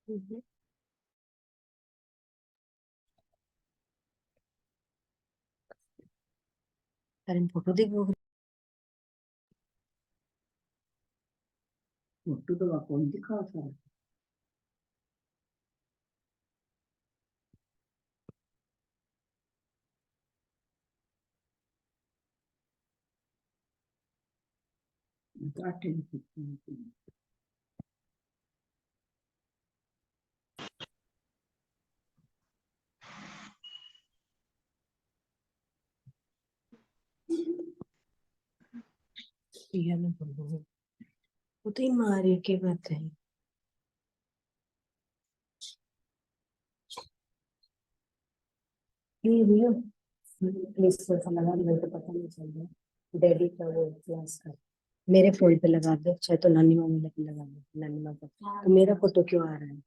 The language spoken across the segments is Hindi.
हम्म। अरे फोटो देख वो फोटो तो कौन दिखा सर। वो तो ही मारे के बात है। ये भैया प्लीज थोड़ा सा लगा दो, तो पता नहीं चल रहा डैडी का वो क्लास का। मेरे फोन पे लगा दो, चाहे तो नानी मामी पे लगा दो, नानी माँ का। तो मेरा फोटो क्यों आ रहा है?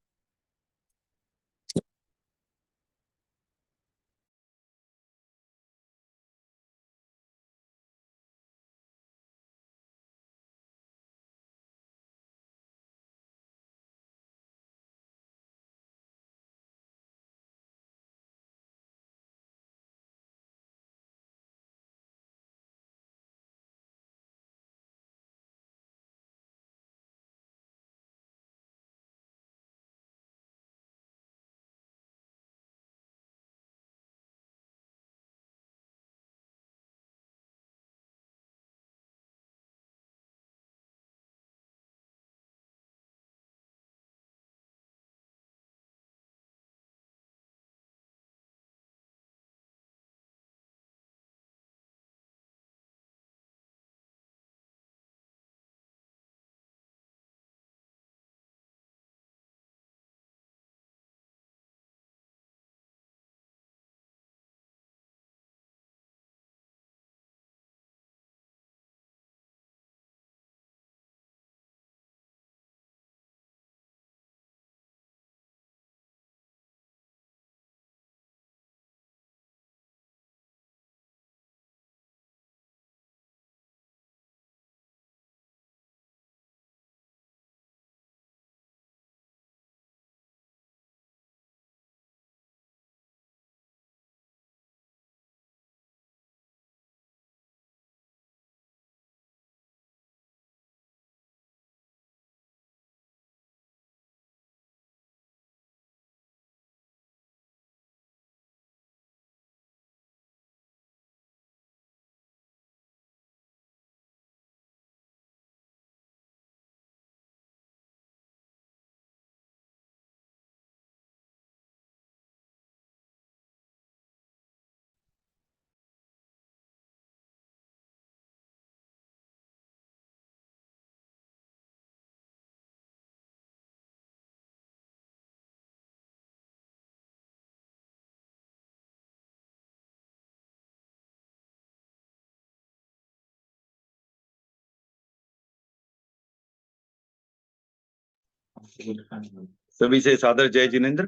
सभी से सादर जय जिनेन्द्र।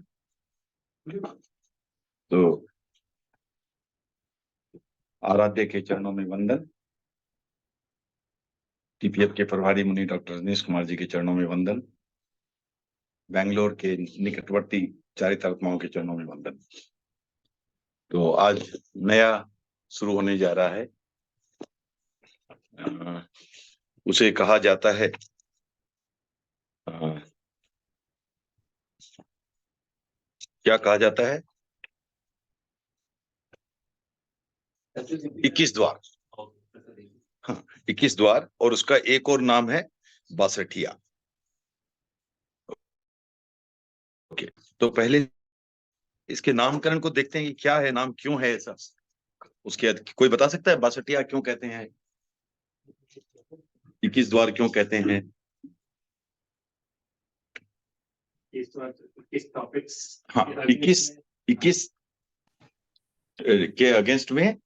तो आराध्य के चरणों में वंदन। टीपीएफ के प्रभारी मुनि डॉक्टर रजनीश कुमार जी के चरणों में वंदन। बेंगलोर के निकटवर्ती चारित्रात्माओं के चरणों में वंदन। तो आज नया शुरू होने जा रहा है। उसे कहा जाता है क्या कहा जाता है? 21 द्वार। हाँ, 21 द्वार। और उसका एक और नाम है बासठिया। ओके, तो पहले इसके नामकरण को देखते हैं कि क्या है, नाम क्यों है ऐसा। उसके कोई बता सकता है बासठिया क्यों कहते हैं, 21 द्वार क्यों कहते हैं? हाँ, 21 के अगेंस्ट में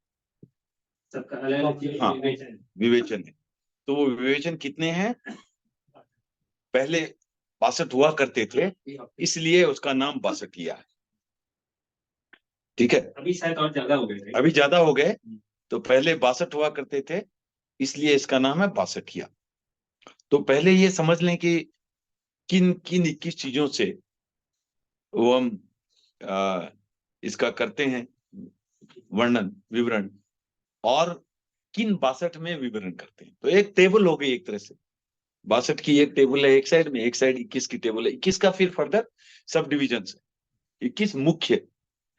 हाँ विवेचन है। तो वो विवेचन कितने हैं? पहले 62 हुआ करते थे, इसलिए उसका नाम बासठिया है। ठीक है, अभी शायद और ज्यादा हो गए, अभी ज्यादा हो गए। तो पहले 62 हुआ करते थे, इसलिए इसका नाम है बासठिया। तो पहले ये समझ लें कि किन किन 21 चीजों से वो हम इसका करते हैं वर्णन विवरण, और किन 62 में विवरण करते हैं। तो एक टेबल हो गई एक तरह से, 62 की एक टेबल है एक साइड में, एक साइड 21 की टेबल है। 21 का फिर फर्दर सब डिविजन है, 21 मुख्य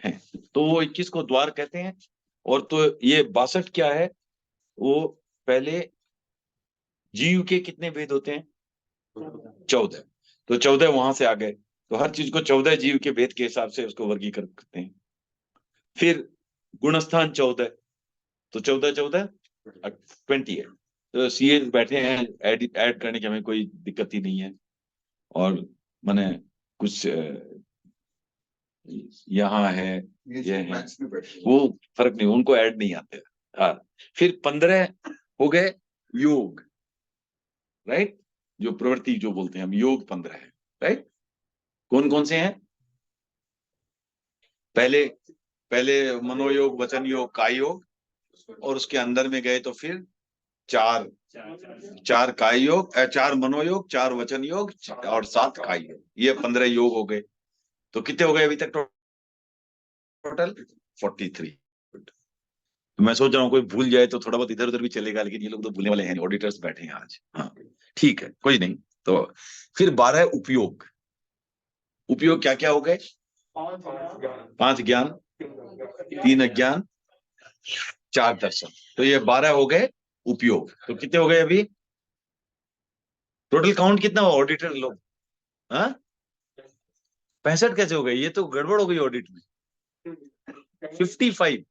है, तो वो 21 को द्वार कहते हैं। और तो ये 62 क्या है, वो पहले जीव के कितने भेद होते हैं, 14, तो 14 वहां से आ गए, तो हर चीज को 14 जीव के भेद के हिसाब से उसको वर्गीकृत करते हैं। फिर गुणस्थान 14, तो 14 14 20 है। तो सीए बैठे हैं, ऐड करने की हमें कोई दिक्कत ही नहीं है। और मैंने कुछ यहाँ है, ये है, वो फर्क नहीं, उनको ऐड नहीं आते। हाँ, फिर 15 हो गए योग, राइट, जो प्रवृत्ति जो बोलते हैं हम, योग 15 है, राइट। कौन कौन से हैं, पहले पहले मनोयोग, वचन योग, काय योग, और उसके अंदर में गए तो फिर चार चार काय योग, 4 मनोयोग, 4 वचन योग और 7 काय योग, ये 15 योग हो गए। तो कितने हो गए अभी तक टोटल, 43। तो मैं सोच रहा हूँ कोई भूल जाए तो थोड़ा बहुत इधर उधर भी चलेगा, लेकिन ये लोग तो भूलने वाले हैं, ऑडिटर्स बैठे हैं आज। हाँ ठीक है, कोई नहीं। तो फिर 12 उपयोग, उपयोग क्या क्या हो गए, 5 ज्ञान, 3 अज्ञान, 4 दर्शन, तो ये 12 हो गए उपयोग। तो कितने हो गए अभी, टोटल काउंट कितना हो ऑडिटर लोग, हाँ 65 कैसे हो गए, ये तो गड़बड़ हो गई ऑडिट में। 55,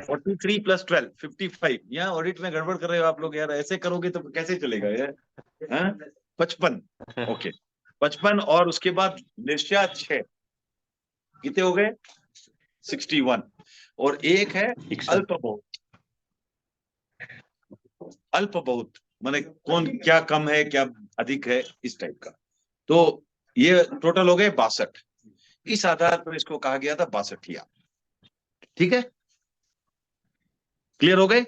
43 प्लस 12 55, यहाँ ऑडिट में गड़बड़ कर रहे हो आप लोग यार, ऐसे करोगे तो कैसे चलेगा यार। हाँ 55, ओके 55, और उसके बाद निश्चय 6, कितने हो गए 61, और एक है अल्प बहुत, अल्प बहुत माने कौन क्या कम है क्या अधिक है, इस टाइप का। तो ये टोटल हो गए 62, इस आधार पर इसको कहा गया था 62। ठीक है, क्लियर हो गए।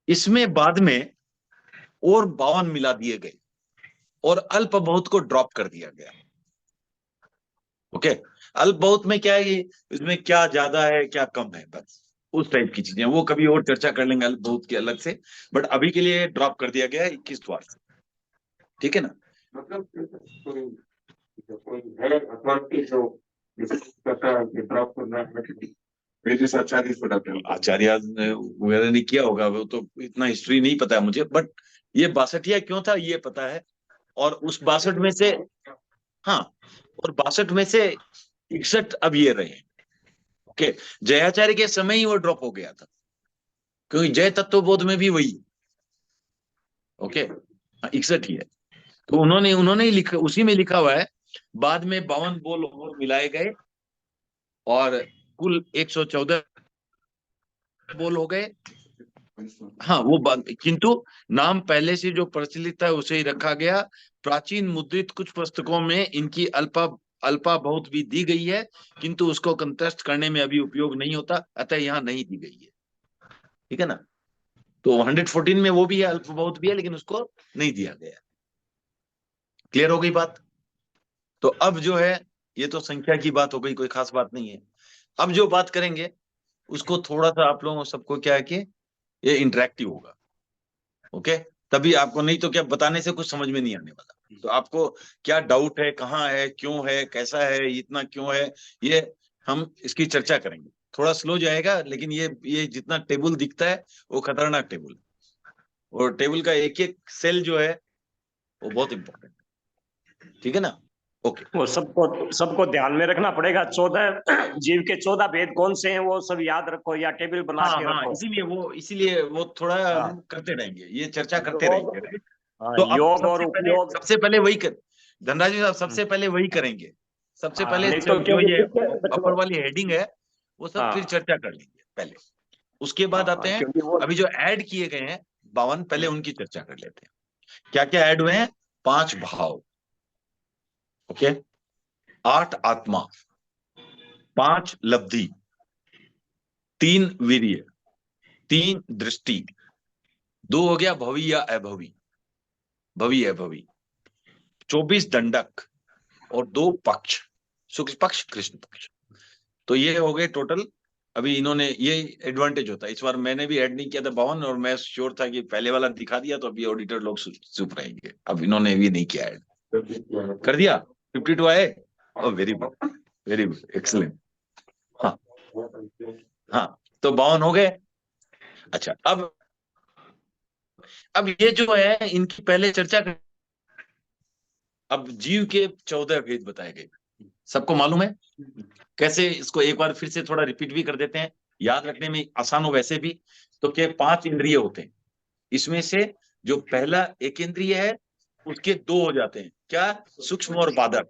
इसमें बाद में और 52 मिला दिए गए, और अल्प बहुत को ड्रॉप कर दिया गया। ओके, अल्प बहुत में क्या है, इसमें क्या ज्यादा है क्या कम है, बस उस टाइप की चीजें, वो कभी और चर्चा कर लेंगे अल्प बहुत की अलग से, बट अभी के लिए ड्रॉप कर दिया गया है 21 द्वार से। ठीक है ना, मतलब कोई है अथॉरिटी जो कहता है कि ड्रॉप करना है, आचार्य वगैरह ने किया होगा, वो तो इतना हिस्ट्री नहीं पता है मुझे, बट ये 62 क्यों था ये पता है। और उस 62 में से, हाँ, और 62 में से 61 अब ये रहे। ओके, जयाचार्य के समय ही वो ड्रॉप हो गया था, क्योंकि जय तत्वबोध में भी वही, ओके 61 ही है। तो उन्होंने उन्होंने ही लिखा, उसी में लिखा हुआ है, बाद में 52 बोल और मिलाए गए, और कुल 114 बोल हो गए। हाँ वो किंतु नाम पहले से जो प्रचलित है उसे ही रखा गया। प्राचीन मुद्रित कुछ पुस्तकों में इनकी अल्पा बहुत भी दी गई है, किंतु उसको कंटेस्ट करने में अभी उपयोग नहीं होता, अतः यहाँ नहीं दी गई है। ठीक है ना, तो 114 में वो भी है, अल्प बहुत भी है, लेकिन उसको नहीं दिया गया। क्लियर हो गई बात। तो अब जो है, ये तो संख्या की बात हो गई, कोई खास बात नहीं है। अब जो बात करेंगे उसको थोड़ा सा आप लोगों सबको क्या है कि ये इंटरेक्टिव होगा। ओके, तभी आपको, नहीं तो क्या बताने से कुछ समझ में नहीं आने वाला। तो आपको क्या डाउट है, कहाँ है, क्यों है, कैसा है, इतना क्यों है, ये हम इसकी चर्चा करेंगे। थोड़ा स्लो जाएगा, लेकिन ये जितना टेबल दिखता है वो खतरनाक टेबल है, और टेबल का एक एक सेल जो है वो बहुत इंपॉर्टेंट है। ठीक है ना, ओके। वो सबको सबको ध्यान में रखना पड़ेगा। 14 जीव के 14 भेद कौन से हैं वो सब याद रखो, या टेबल बना हाँ के हाँ, रखो। इसीलिए वो थोड़ा हाँ। हम करते रहेंगे, ये चर्चा करते योग, रहेंगे, राइट। हाँ, तो अब योग और उपयोग। सबसे पहले वही कर, धनराज जी साहब सबसे पहले वही करेंगे। सबसे हाँ, पहले नहीं तो जो क्योंकि ये देखो, अपर वाली हेडिंग है वो सब फिर हाँ चर्चा कर लेंगे पहले, उसके बाद आते हैं क्योंकि वो अभी जो ऐड किए गए हैं 52, पहले उनकी चर्चा कर लेते हैं। क्या क्या ऐड हुए हैं, 5 भाव, ओके, 8 आत्मा, 5 लब्धि, 3 वीर्य, 3 दृष्टि, 2 हो गया भवी या अभवी, भवी अभवी, 24 दंडक और 2 पक्ष, शुक्ल पक्ष कृष्ण पक्ष। तो ये हो गए टोटल। अभी इन्होंने ये एडवांटेज होता है, इस बार मैंने भी ऐड नहीं किया था 52, और मैं श्योर था कि पहले वाला दिखा दिया तो अभी ऑडिटर लोग चुप रहेंगे। अब इन्होंने भी नहीं किया ऐड, कर दिया 52 आए। Very good, very good, excellent. हाँ हाँ, तो 52 हो गए। अच्छा, अब ये जो है इनकी पहले चर्चा कर, अब जीव के 14 भेद बताए गए, सबको मालूम है कैसे? इसको एक बार फिर से थोड़ा रिपीट भी कर देते हैं, याद रखने में आसान हो वैसे भी। तो क्या 5 इंद्रिय होते हैं, इसमें से जो पहला एक इंद्रिय है उसके 2 हो जाते हैं, क्या? सूक्ष्म और बादर।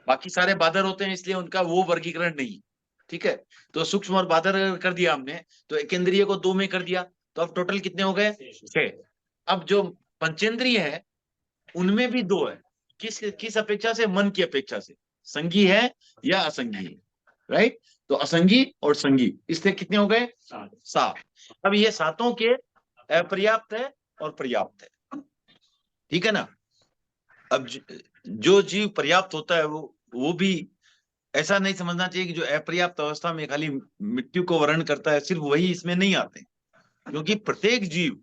बाकी सारे बादर होते हैं, इसलिए उनका वो वर्गीकरण नहीं। ठीक है, तो सूक्ष्म और बादर कर दिया हमने, तो एक इंद्रिय को 2 में कर दिया, तो अब टोटल कितने हो गए? 6। अब जो पंचेंद्रिय है उनमें भी 2 है, किस किस अपेक्षा से? मन की अपेक्षा से, संगी है या असंगी है, राइट? तो असंगी और संगी, इससे कितने हो गए? 7। अब ये 7 के अपर्याप्त है और पर्याप्त है, ठीक है ना? अब जो जीव पर्याप्त होता है वो भी ऐसा नहीं समझना चाहिए कि जो अपर्याप्त अवस्था में खाली मृत्यु को वर्ण करता है सिर्फ वही इसमें नहीं आते, क्योंकि प्रत्येक जीव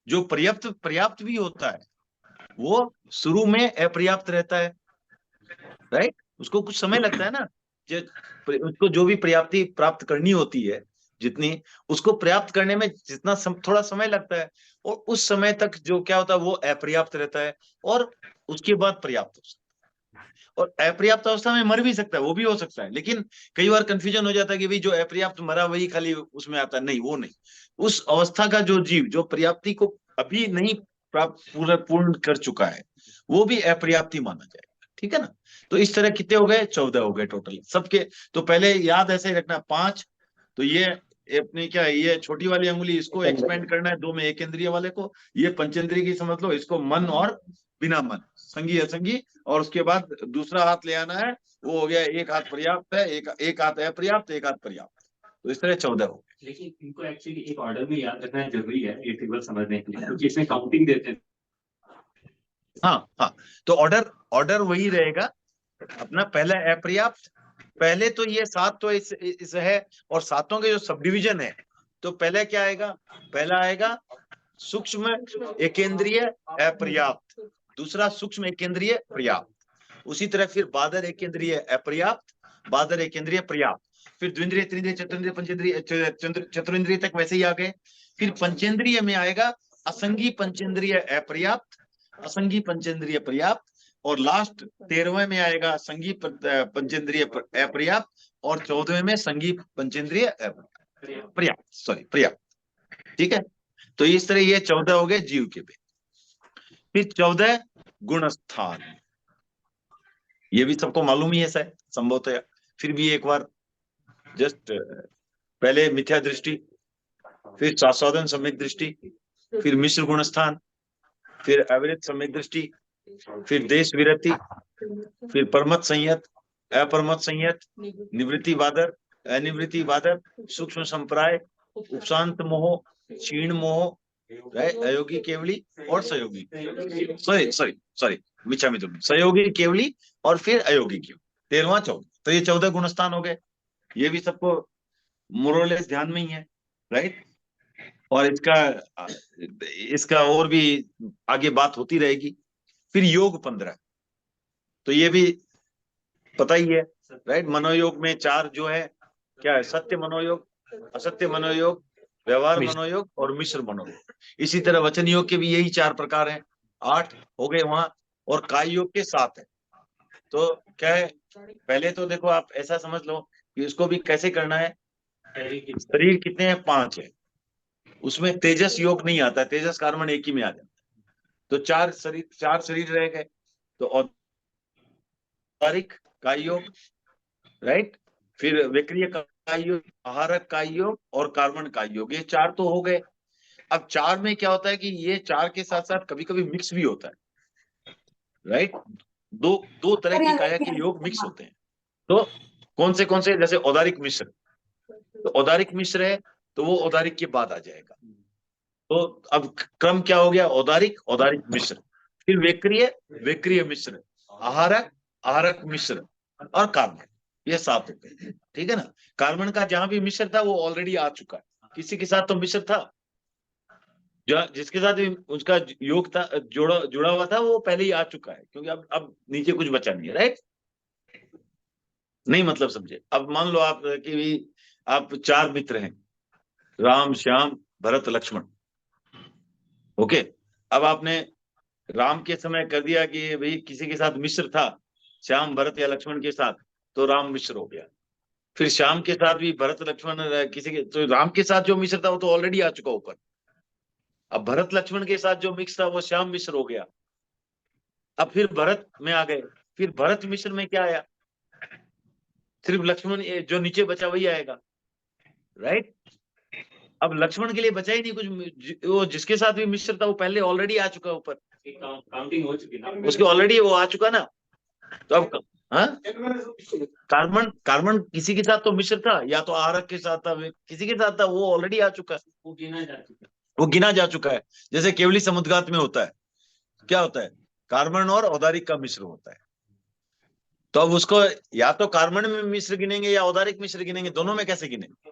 जो पर्याप्त पर्याप्त भी होता है वो शुरू में अपर्याप्त रहता है, राइट? उसको कुछ समय लगता है ना, उसको जो भी पर्याप्ति प्राप्त करनी होती है, जितनी उसको पर्याप्त करने में जितना थोड़ा समय लगता है, और उस समय तक जो क्या होता है वो अपर्याप्त रहता है, और उसके बाद पर्याप्त हो सकता है। और अपर्याप्त अवस्था में मर भी सकता है, वो भी हो सकता है, लेकिन कई बार कंफ्यूजन हो जाता है कि भाई जो अपर्याप्त मरा वही खाली उसमें आता है। नहीं, वो नहीं, उस अवस्था का जो जीव जो पर्याप्ति को अभी नहीं प्राप्त पूर्ण कर चुका है वो भी अपर्याप्ति माना जाएगा, ठीक है ना? तो इस तरह कितने हो गए? 14 हो गए टोटल सबके। तो पहले याद ऐसे ही रखना 5, तो ये अपनी क्या है, ये छोटी वाली अंगुली इसको एक्सपेंड करना है 2 में एक इंद्रिय वाले को, ये पंचेंद्रिय की समझ लो, इसको मन और बिना मन, संगी असंगी, और उसके बाद दूसरा हाथ ले आना है, वो हो गया एक हाथ पर्याप्त है, एक हाथ अपर्याप्त, एक हाथ पर्याप्त। तो इस तरह 14 हो गए। लेकिन इनको एक्चुअली एक ऑर्डर में याद रखना जरूरी है ये टेबल समझने के लिए, क्योंकि इसमें काउंटिंग देते हैं। हाँ हाँ, तो ऑर्डर वही रहेगा अपना। पहला अपर्याप्त, पहले तो ये 7 तो इस है, और 7 के जो सब डिविजन है, तो पहले क्या आएगा? पहला आएगा सूक्ष्म एकेंद्रीय अपर्याप्त, दूसरा सूक्ष्म एकेंद्रीय पर्याप्त, उसी तरह फिर बादर एकेंद्रीय अपर्याप्त, बादर एकेंद्रीय पर्याप्त, फिर द्विंद्रिय, त्रिंद्रिय, चतुर्न्द्रिय, पंचेंद्रिय, चतुरिंद्रिय तक वैसे ही आ गए। फिर पंचेंद्रिय में आएगा असंगी पंचेंद्रिय अपर्याप्त, असंगी पंचेंद्रिय पर्याप्त, और लास्ट 13वें में आएगा संगी पंचेंद्रिय अपर्याप्त, और 14वें में संगी पंचेंद्रिय पर्याप्त, सॉरी पर्याप्त, ठीक है? तो इस तरह ये 14 हो गए जीव के पे। फिर 14 गुणस्थान, ये भी सबको मालूम ही है शायद संभवतः, फिर भी एक बार जस्ट पहले मिथ्या दृष्टि, फिर स्वास्वादन सम्यक दृष्टि, फिर मिश्र गुणस्थान, फिर अविरत सम्यक दृष्टि, फिर देश विरति, फिर परमत संयत, अपरमत संयत, निवृत्ति बादर, अनिवृत्ति बादर, सूक्ष्म संप्राय, उपशांत मोह, क्षीण मोह, अयोगी केवली और सयोगी, सॉरी मिच्छा मिथुन, सयोगी केवली और फिर अयोगी केवली, 13वां 14। तो ये 14 गुणस्थान हो गए, ये भी सबको मोरलेस ध्यान में ही है, राइट? और इसका और भी आगे बात होती रहेगी। फिर योग 15, तो ये भी पता ही है, राइट? मनोयोग में 4 जो है, क्या है? सत्य मनोयोग, असत्य मनोयोग, व्यवहार मनोयोग और मिश्र मनोयोग। इसी तरह वचन योग के भी यही 4 प्रकार हैं, 8 हो गए वहां, और काय योग के 7 है। तो क्या है, पहले तो देखो आप ऐसा समझ लो कि इसको भी कैसे करना है। शरीर कितने हैं? 5 है, उसमें तेजस योग नहीं आता, तेजस कार्बन एक ही में आ जाता है, तो 4 शरीर रह गए। तो औदारिक काय योग, राइट? फिर विक्रिय काय योग, आहारक काय योग और कार्बन काय योग, ये 4 तो हो गए। अब 4 में क्या होता है कि ये 4 के साथ साथ कभी कभी मिक्स भी होता है, राइट? दो तरह की काया के योग मिक्स होते हैं। तो कौन से? जैसे औदारिक मिश्र, तो औदारिक मिश्र है तो वो औदारिक के बाद आ जाएगा। तो अब क्रम क्या हो गया? औदारिक मिश्र, फिर विक्रिय मिश्र, आहारक मिश्र, और कार्बन, ये 7 हो गए। ठीक है ना। कार्बन का जहां भी मिश्र था वो ऑलरेडी आ चुका है, किसी के साथ तो मिश्र था, जो जिसके साथ भी उसका योग था, जुड़ा जुड़ा हुआ था, वो पहले ही आ चुका है, क्योंकि अब नीचे कुछ बचा नहीं है। राइट, नहीं मतलब समझे। अब मान लो आप कि भी आप 4 मित्र हैं, राम श्याम भरत लक्ष्मण। ओके, अब आपने राम के समय कर दिया कि भाई किसी के साथ मिश्र था, श्याम भरत या लक्ष्मण के साथ, तो राम मिश्र हो गया। फिर श्याम के साथ भी भरत लक्ष्मण किसी के, तो राम के साथ जो मिश्र था वो तो ऑलरेडी आ चुका ऊपर। अब भरत लक्ष्मण के साथ जो मिक्स था वो श्याम मिश्र हो गया। अब फिर भरत में आ गए, फिर भरत मिश्र में क्या आया, सिर्फ लक्ष्मण जो नीचे बचा वही आएगा। राइट, अब लक्ष्मण के लिए बचा ही नहीं कुछ, वो जिसके साथ भी मिश्र था वो पहले ऑलरेडी आ चुका ऊपर, काउंटिंग हो चुकी ना उसके ऑलरेडी वो आ चुका ना। तो अब हाँ, कार्बन किसी के साथ तो मिश्र था, या तो आरक के साथ था, किसी के साथ था, वो ऑलरेडी आ चुका है, वो गिना जा चुका है। वो गिना जा चुका है। जैसे केवली समुद्घात में होता है, क्या होता है, कार्बन और औदारिक का मिश्र होता है। तो अब उसको या तो कार्बन में मिश्र गिनेंगे या औदारिक मिश्र गिनेंगे, दोनों में कैसे गिनेंगे,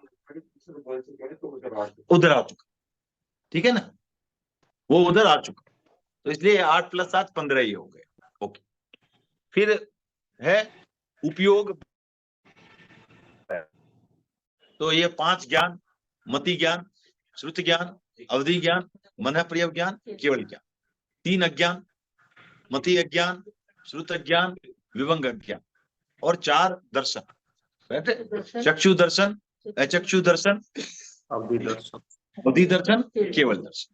उधर आ चुका। ठीक है ना, वो उधर आ चुका, तो इसलिए 8 + 7 15 ही हो गए। ओके, फिर है उपयोग। तो ये 5 ज्ञान, मति ज्ञान, श्रुति ज्ञान, अवधि ज्ञान, मन प्रयोग ज्ञान, केवल ज्ञान। 3 अज्ञान, मति अज्ञान, श्रुत अज्ञान, विभंग अज्ञान, और 4 दर्शन। चक्षु दर्शन, अचक्षु दर्शन, अवधि दर्शन, केवल दर्शन।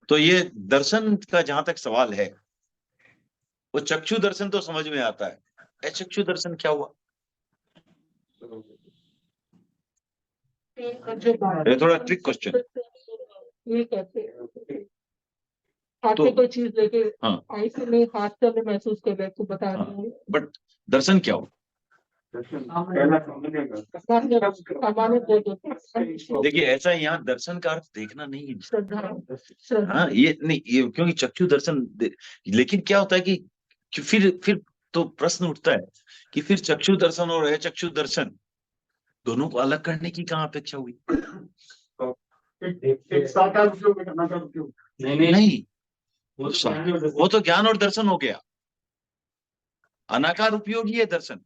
तो ये दर्शन का जहां तक सवाल है, वो चक्षु दर्शन तो समझ में आता है, अचक्षु दर्शन क्या हुआ, ये थोड़ा ट्रिक क्वेश्चन। ये कैसे आपने कोई चीज लेके हाँ, आई से नहीं, हाथ से हमें महसूस कर रहे, तो बता हाँ, रहे हैं। बट दर्शन क्या हुआ, सामान्य देखिए ऐसा है, यहाँ दर्शन का अर्थ देखना नहीं है। श्रद्धा हाँ, ये नहीं, ये क्योंकि चक्षु दर्शन लेकिन क्या होता है कि फिर तो प्रश्न उठता है कि फिर चक्षु दर्शन और अचक्षु दर्शन दोनों को अलग करने की कहाँ अपेक्षा हुई। नहीं, वो तो ज्ञान और दर्शन हो गया, अनाकार उपयोग ही है दर्शन।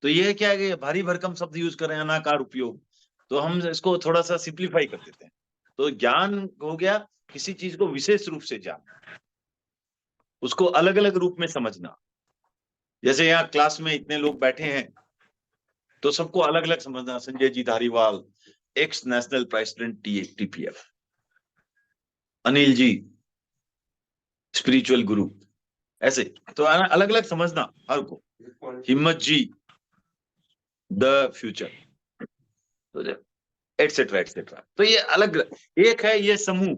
तो ये क्या है कि भारी भरकम शब्द यूज कर रहे हैं, अनाकार उपयोग, तो हम इसको थोड़ा सा सिंप्लीफाई कर देते हैं। तो ज्ञान हो गया किसी चीज को विशेष रूप से जानना, उसको अलग अलग रूप में समझना। जैसे यहाँ क्लास में इतने लोग बैठे हैं तो सबको अलग अलग समझना। Sanjay ji Dhariwal, ex national president TPF, Anil ji spiritual guru, ऐसे तो अलग अलग समझना हर को। Himmat ji the future, etcetera etcetera. तो ये अलग, एक है ये समूह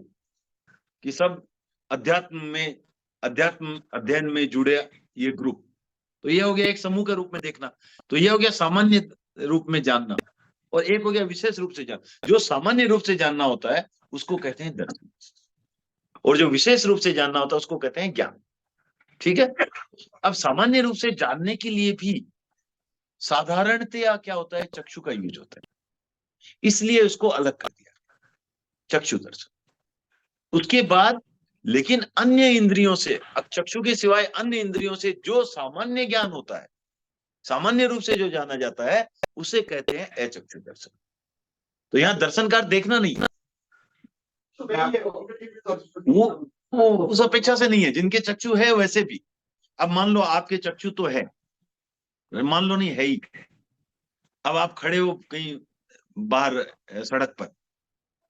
कि सब अध्यात्म अध्ययन में जुड़े ये ग्रुप, तो ये हो गया एक समूह के रूप में देखना। तो ये हो गया सामान्य रूप में जानना, और एक हो गया विशेष रूप से जानना। जो सामान्य रूप से जानना होता है उसको कहते हैं दर्शन, और जो विशेष रूप से जानना होता है उसको कहते हैं ज्ञान। ठीक है, अब सामान्य रूप से जानने के लिए भी साधारणतया क्या होता है, चक्षु का यूज होता है, इसलिए उसको अलग कर दिया चक्षु दर्शन। उसके बाद लेकिन अन्य इंद्रियों से, अब चक्षु के सिवाय अन्य इंद्रियों से जो सामान्य ज्ञान होता है, सामान्य रूप से जो जाना जाता है, उसे कहते हैं अचक्षु दर्शन। तो यहाँ दर्शन का देखना नहीं, वो उस अपेक्षा से नहीं है, जिनके चक्षु है वैसे भी। अब मान लो आपके चक्षु तो है, मान लो नहीं है ही, अब आप खड़े हो कहीं बाहर सड़क पर,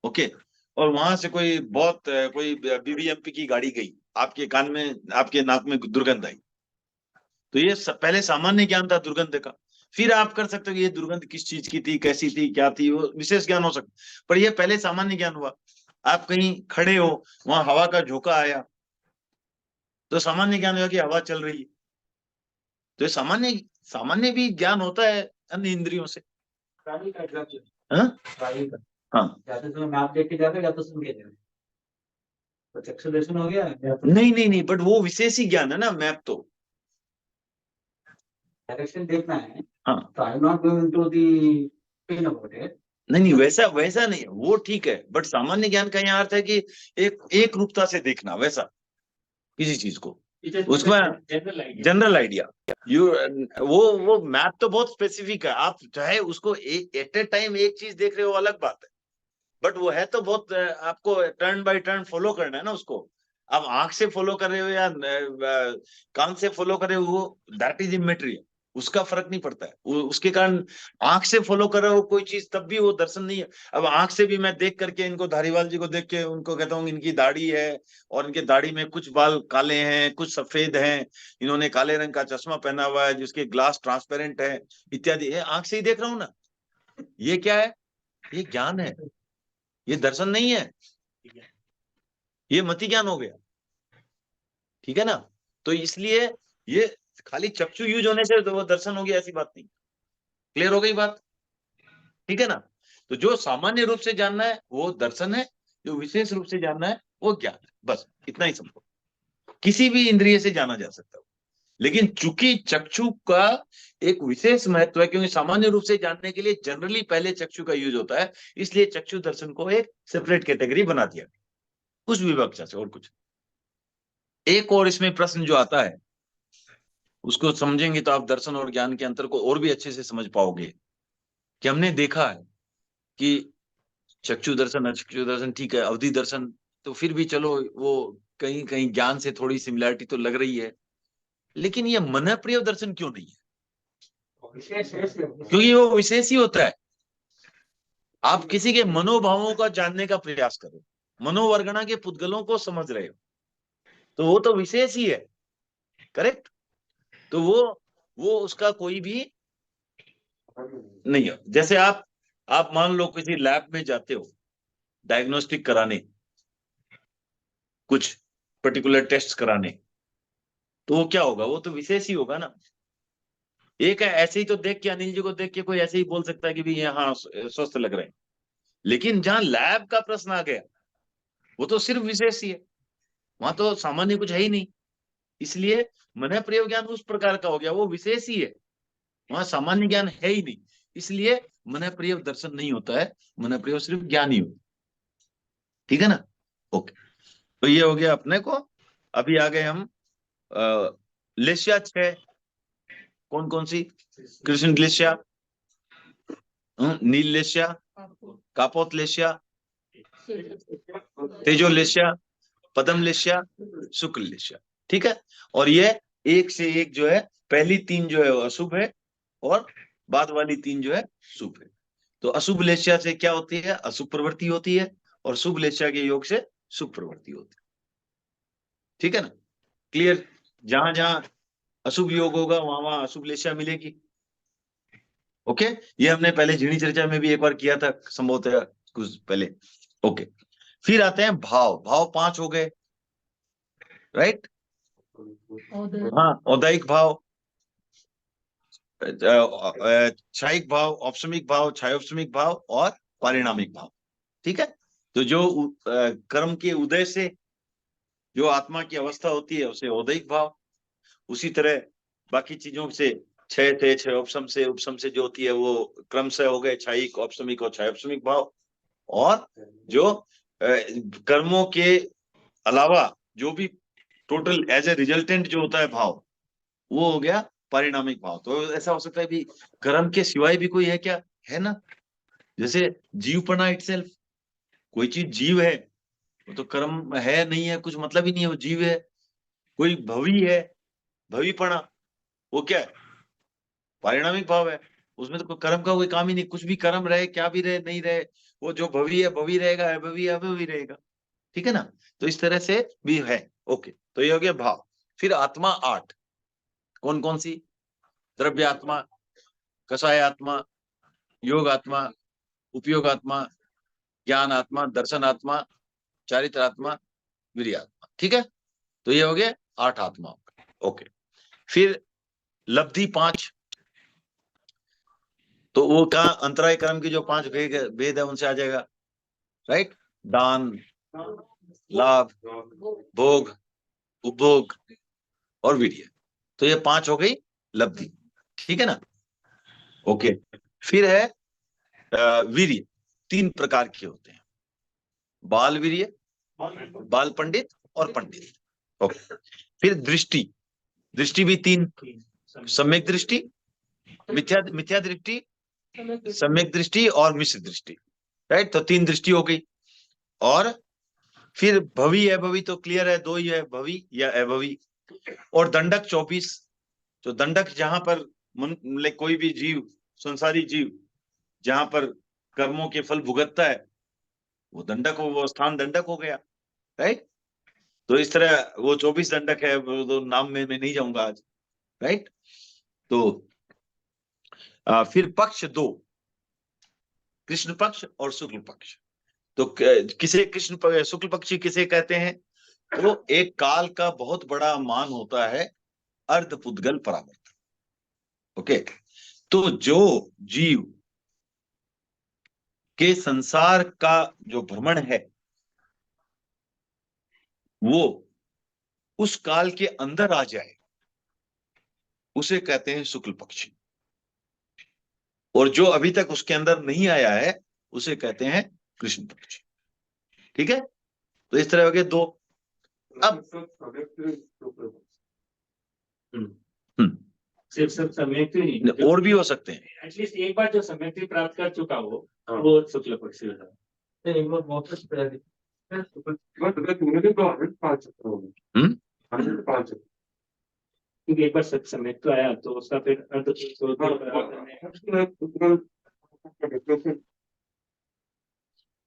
ओके, और वहां से कोई BBMP की गाड़ी गई, आपके कान में, आपके नाक में दुर्गंध आई, तो ये पहले सामान्य ज्ञान था दुर्गंध का। फिर आप कर सकते हो कि ये दुर्गंध किस चीज की थी, कैसी थी, क्या थी, वो विशेष ज्ञान हो सकता, पर ये पहले सामान्य ज्ञान हुआ। आप कहीं खड़े हो, वहां हवा का झोंका आया, तो सामान्य ज्ञान हुआ कि हवा चल रही है। तो ये सामान्य भी ज्ञान होता है अन्य इंद्रियों से। हाँ, मैप देख के जाते या तो सुन के जाते, तो चक्षु दर्शन हो गया। नहीं, बट वो विशेष ही ज्ञान है ना, मैप तो डायरेक्शन देखना है, हाँ तो I am not going to the pen about it. नहीं वैसा वैसा नहीं है, वो ठीक है, बट सामान्य ज्ञान का यहाँ अर्थ है कि एक रूपता से देखना, वैसा किसी चीज को, उसमें जनरल आइडिया। यू वो मैथ तो बहुत स्पेसिफिक है, आप चाहे उसको एट ए टाइम एक चीज देख रहे हो अलग बात है, बट वो है तो बहुत आपको टर्न बाय टर्न फॉलो करना है ना उसको। आप आंख से फॉलो कर रहे हो या कान से फॉलो कर रहे हो, वो दैट इज इमेटेरियल, उसका फर्क नहीं पड़ता है। उसके कारण आंख से फॉलो कर रहे हो कोई चीज, तब भी वो दर्शन नहीं है। अब आंख से भी मैं देख करके इनको धारीवाल जी को देख के उनको कहता हूँ इनकी दाढ़ी है और इनके दाढ़ी में कुछ बाल काले हैं कुछ सफेद हैं, इन्होंने काले रंग का चश्मा पहना हुआ है जिसके ग्लास ट्रांसपेरेंट है इत्यादि, आंख से ही देख रहा हूं ना। ये क्या है? ये ज्ञान है, ये दर्शन नहीं है, ये मति ज्ञान हो गया। ठीक है ना? तो इसलिए ये खाली चक्षु यूज होने से तो वो दर्शन हो गया, ऐसी बात नहीं। क्लियर हो गई बात? ठीक है ना? तो जो सामान्य रूप से जानना है वो दर्शन है, जो विशेष रूप से जानना है वो ज्ञान है, बस इतना ही समझो। किसी भी इंद्रिय से जाना जा सकता है, लेकिन चूंकि चक्षु का एक विशेष महत्व है, क्योंकि सामान्य रूप से जानने के लिए जनरली पहले चक्षु का यूज होता है, इसलिए चक्षु दर्शन को एक सेपरेट कैटेगरी बना दिया उस विवक्षा से, और कुछ। एक और इसमें प्रश्न जो आता है उसको समझेंगे तो आप दर्शन और ज्ञान के अंतर को और भी अच्छे से समझ पाओगे। कि हमने देखा है कि चक्षु दर्शन अचक्षु दर्शन ठीक है, अवधि दर्शन तो फिर भी चलो वो कहीं कहीं ज्ञान से थोड़ी सिमिलरिटी तो लग रही है, लेकिन ये मन प्रिय दर्शन क्यों नहीं है? क्योंकि वो विशेष ही होता है। आप किसी के मनोभावों का जानने का प्रयास करो, मनोवर्गणा के पुद्गलों को समझ रहे हो, तो वो तो विशेष ही है, करेक्ट? तो वो उसका कोई भी नहीं है। जैसे आप मान लो किसी लैब में जाते हो डायग्नोस्टिक कराने, कुछ पर्टिकुलर टेस्ट कराने, तो वो क्या होगा? वो तो विशेष ही होगा ना। एक है ऐसे ही तो देख के, अनिल जी को देख के कोई ऐसे ही बोल सकता है कि भी ये हाँ स्वस्थ लग रहे हैं, लेकिन जहां लैब का प्रश्न आ गया वो तो सिर्फ विशेष ही है, वहां तो सामान्य कुछ है ही नहीं। इसलिए मन प्रयोग ज्ञान उस प्रकार का हो गया, वो विशेष ही है, वहां सामान्य ज्ञान है ही नहीं। इसलिए मन प्रयोग दर्शन नहीं होता है, मन प्रयोग सिर्फ ज्ञान ही होता है। ठीक है ना? ओके, तो ये हो गया अपने को। अभी आ गए हम लेशिया 6, कौन कौन सी? कृष्ण लेशिया, नील लेशिया, कापोत लेशिया, तेजो लेशिया, पदम लेशिया, शुक्ल लेशिया। ठीक है? और ये एक से एक जो है, पहली 3 जो है वो अशुभ है और बाद वाली 3 जो है शुभ है। तो अशुभ लेशिया से क्या होती है? अशुभ प्रवृत्ति होती है, और शुभ लेशिया के योग से शुभ प्रवृत्ति होती है। ठीक है ना? क्लियर? जहां जहां अशुभ योग होगा वहां वहां अशुभ लेशिया मिलेगी। ओके, ये हमने पहले झिणी चर्चा में भी एक बार किया था संभवतः कुछ पहले। ओके, फिर आते हैं भाव। भाव 5 हो गए, राइट? हाँ, औदायिक भाव, क्षयिक भाव, औपसमिक भाव, छायोपसमिक भाव और पारिणामिक भाव। ठीक है? तो जो कर्म के उदय से जो आत्मा की अवस्था होती है उसे औदैहिक भाव, उसी तरह बाकी चीजों से क्षय थे, क्षय उपशम से, उपशम से जो होती है वो क्रम से हो गए क्षयिक, औपसमिक और छायोपसमिक भाव। और जो कर्मों के अलावा जो भी टोटल एज ए रिजल्टेंट जो होता है भाव, वो हो गया पारिणामिक भाव। तो ऐसा हो सकता है भी कर्म के सिवाय भी कोई है क्या? है ना? जैसे जीवपना इटसेल्फ, कोई चीज जीव है वो तो कर्म है नहीं है कुछ मतलब ही नहीं है, वो जीव है। कोई भवी है, भवीपना, वो क्या है? पारिणामिक भाव है, उसमें तो कोई कर्म का कोई काम ही नहीं, कुछ भी कर्म रहे क्या भी रहे नहीं रहे, वो जो भवी है भवी रहेगा, अभवी है अभवी रहेगा। ठीक है ना? तो इस तरह से भी है। ओके, तो ये हो गया भाव। फिर आत्मा 8, कौन कौन सी? द्रव्य आत्मा, कषाय आत्मा, योग आत्मा, उपयोग आत्मा, ज्ञान आत्मा, दर्शन आत्मा, चारित्र आत्मा, वीर्य आत्मा। ठीक है? तो ये हो गया 8 आत्मा। ओके, फिर लब्धि 5, तो वो कहा अंतराय कर्म की जो 5 भेद है उनसे आ जाएगा, राइट? दान, लाभ, भोग, उपभोग और वीर्य। तो ये 5 हो गई लब्धि। ठीक है ना। ओके, फिर है वीर्य। 3 प्रकार के होते हैं, बाल वीर्य, बाल पंडित और पंडित। ओके, फिर दृष्टि। दृष्टि भी 3, सम्यक दृष्टि, मिथ्या दृष्टि, सम्यक दृष्टि और मिश्र दृष्टि। राइट, तो 3 दृष्टि हो गई। और फिर भवी अभवी तो क्लियर है, 2 ही है, भवी या अभवी। और दंडक 24। तो दंडक जहां पर कोई भी जीव, संसारी जीव जहां पर कर्मों के फल भुगतता है, वो दंडक हो, वो स्थान दंडक हो गया। राइट, तो इस तरह वो 24 दंडक है, वो तो नाम में मैं नहीं जाऊंगा आज। राइट, तो फिर पक्ष 2, कृष्ण पक्ष और शुक्ल पक्ष। तो किसे शुक्ल पक्षी किसे कहते हैं? तो एक काल का बहुत बड़ा मान होता है अर्धपुद्गल परावर्तन। ओके, तो जो जीव के संसार का जो भ्रमण है वो उस काल के अंदर आ जाए, उसे कहते हैं शुक्ल पक्षी। और जो अभी तक उसके अंदर नहीं आया है उसे कहते हैं कृष्ण पक्षी। ठीक है, तो इस तरह हो गए 2। अब हम्म, सिर्फ सम्यक्ति नहीं, और भी हो सकते हैं। एटलीस्ट एक बार जो सम्यक्ति प्राप्त कर चुका हो वो शुक्ल पक्षी हो जाता है। एक बार वापस क्योंकि एक बार सम्यक्ति आया तो उसका फिर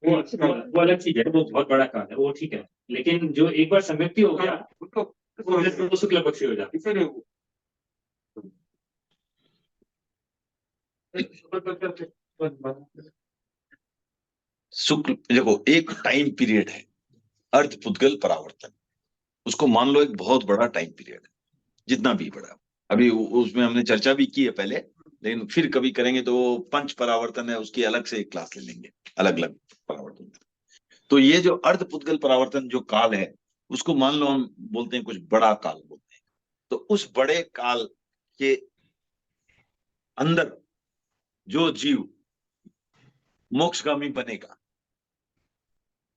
वो अलग चीज है, वो बहुत बड़ा काल है, वो ठीक है। लेकिन जो एक बार सम्यक्ति हो गया वो शुक्ल पक्षी हो जाता है। शुक्ल, देखो एक टाइम पीरियड है अर्धपुद्गल परावर्तन, उसको मान लो एक बहुत बड़ा टाइम पीरियड है, जितना भी बड़ा। अभी उसमें हमने चर्चा भी की है पहले, लेकिन फिर कभी करेंगे तो वो पंच परावर्तन है, उसकी अलग से एक क्लास ले लेंगे, अलग अलग परावर्तन। तो ये जो अर्धपुद्गल परावर्तन जो काल है, उसको मान लो हम बोलते हैं कुछ बड़ा काल बोलते हैं। तो उस बड़े काल के अंदर जो जीव मोक्षगामी बनेगा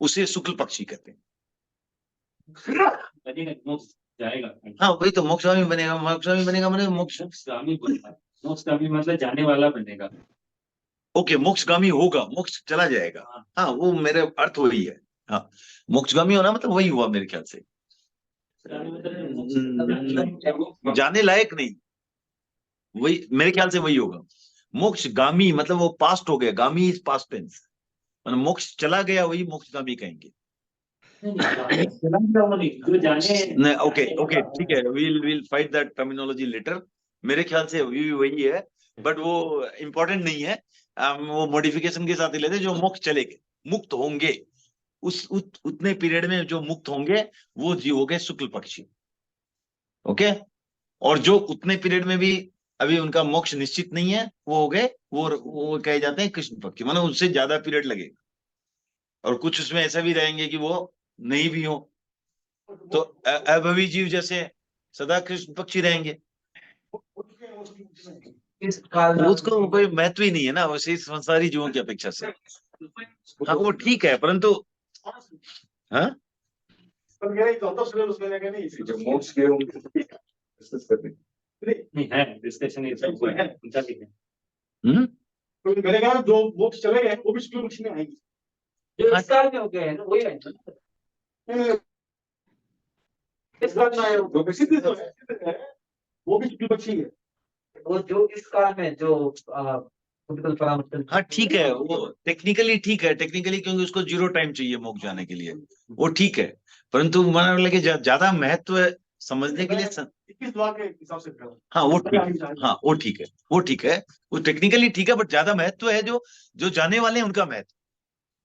उसे शुक्ल पक्षी कहते हैं। मोक्ष जाएगा। हाँ, वही तो मोक्षगामी बनेगा। मोक्षगामी बनेगा मैंने मोक्षगामी बनेगा, मोक्षगामी मतलब जाने वाला बनेगा। ओके, मोक्षगामी होगा, मोक्ष चला जाएगा। हाँ, वो मेरे अर्थ वही है। हाँ, मोक्षगामी होना मतलब वही हुआ मेरे ख्याल से, जाने लायक नहीं, वही मेरे ख्याल से वही होगा। मोक्षगामी मतलब वो पास्ट हो गया, गामी इज पास्ट टेंस, मतलब मोक्ष चला गया, वही मोक्षगामी कहेंगे। जो जाने ओके ओके, ठीक है, will fight that terminology later. मेरे ख्याल से वही है, बट वो इंपॉर्टेंट नहीं है। वो मॉडिफिकेशन के साथ ही लेते, जो मोक्ष चले गए, मुक्त होंगे, उतने पीरियड में जो मुक्त होंगे वो जीव हो गए शुक्ल पक्षी। ओके, और जो उतने पीरियड में भी अभी उनका मोक्ष निश्चित नहीं है वो हो गए, वो कहे जाते हैं कृष्ण पक्षी, मतलब उससे ज्यादा पीरियड लगेगा। और कुछ उसमें ऐसा भी रहेंगे कि वो नहीं भी हो, तो अभवी जीव जैसे सदा कृष्ण पक्षी रहेंगे। इस काल उसको कोई महत्व ही नहीं है ना, वैसे संसारी जीवों की अपेक्षा से। हाँ, वो ठीक है, परंतु हाँ, जो मोक्ष के उनकी डिस्कस करने नहीं है, डिस्कशन है उनका भी है। तो मेरे ख्याल में जो मोक्ष चले गए वो भी शुक्ल पक्षी में आएंगे। जो इस काल में हो गए हैं ना वही है। इस बात में आए जो विकसित है वो भी शुक्ल पक्षी है। वो जो इस काल में जो पुद्गल परावर्तन। हाँ ठीक है, वो टेक्निकली ठीक है, टेक्निकली, क्योंकि उसको 0 टाइम चाहिए मोक्ष जाने के लिए, वो ठीक है। परंतु मान लगे ज्यादा महत्व समझने के लिए 21 द्वार के हिसाब से हाँ वो ठीक है, हाँ वो ठीक है, वो ठीक है, वो टेक्निकली ठीक है, बट ज्यादा महत्व है जो जाने वाले हैं उनका महत्व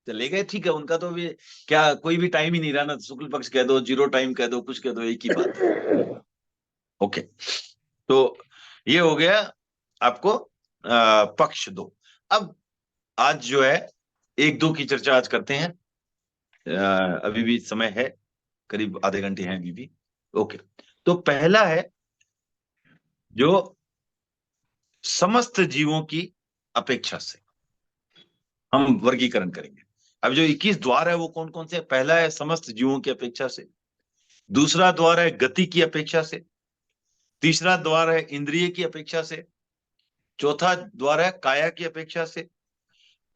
चले गए। ठीक है, उनका तो भी क्या कोई भी टाइम ही नहीं रहा ना, शुक्ल पक्ष कह दो, 0 टाइम कह दो, कुछ कह दो, एक ही बात है। ओके, तो ये हो गया आपको पक्ष 2। अब आज जो है 1-2 की चर्चा आज करते हैं, अभी भी समय है, करीब आधे घंटे हैं अभी भी। ओके, तो पहला है जो समस्त जीवों की अपेक्षा से हम वर्गीकरण करेंगे। अब जो 21 द्वार है वो कौन कौन से? पहला है समस्त जीवों की अपेक्षा से, दूसरा द्वार है गति की अपेक्षा से, तीसरा द्वार है इंद्रिय की अपेक्षा से, चौथा द्वार है काया की अपेक्षा से,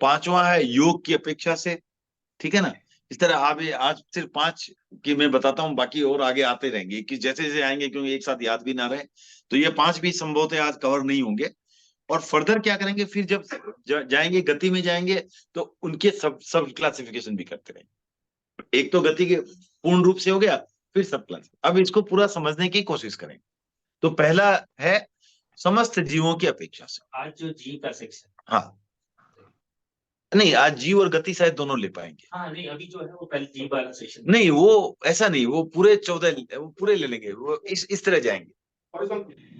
पांचवा है योग की अपेक्षा से। ठीक है ना? इस तरह आप आज सिर्फ 5 की मैं बताता हूँ, बाकी और आगे आते रहेंगे कि जैसे जैसे आएंगे, क्योंकि एक साथ याद भी ना रहे, तो ये 5 भी संभवतः आज कवर नहीं होंगे। और फर्दर क्या करेंगे, फिर जब जाएंगे गति में जाएंगे तो उनके सब सब क्लासिफिकेशन भी करते रहेंगे। एक तो गति के पूर्ण रूप से हो गया, फिर सब क्लास। अब इसको पूरा समझने की कोशिश करेंगे। तो पहला है समस्त जीवों की अपेक्षा से। आज जो जीव का सेक्शन, हाँ, नहीं, आज जीव और गति शायद दोनों ले पाएंगे। हाँ नहीं, अभी जो है वो पहले जीव वाला सेक्शन, नहीं, वो ऐसा नहीं, वो पूरे 14 वो पूरे ले लेंगे, वो इस तरह जाएंगे,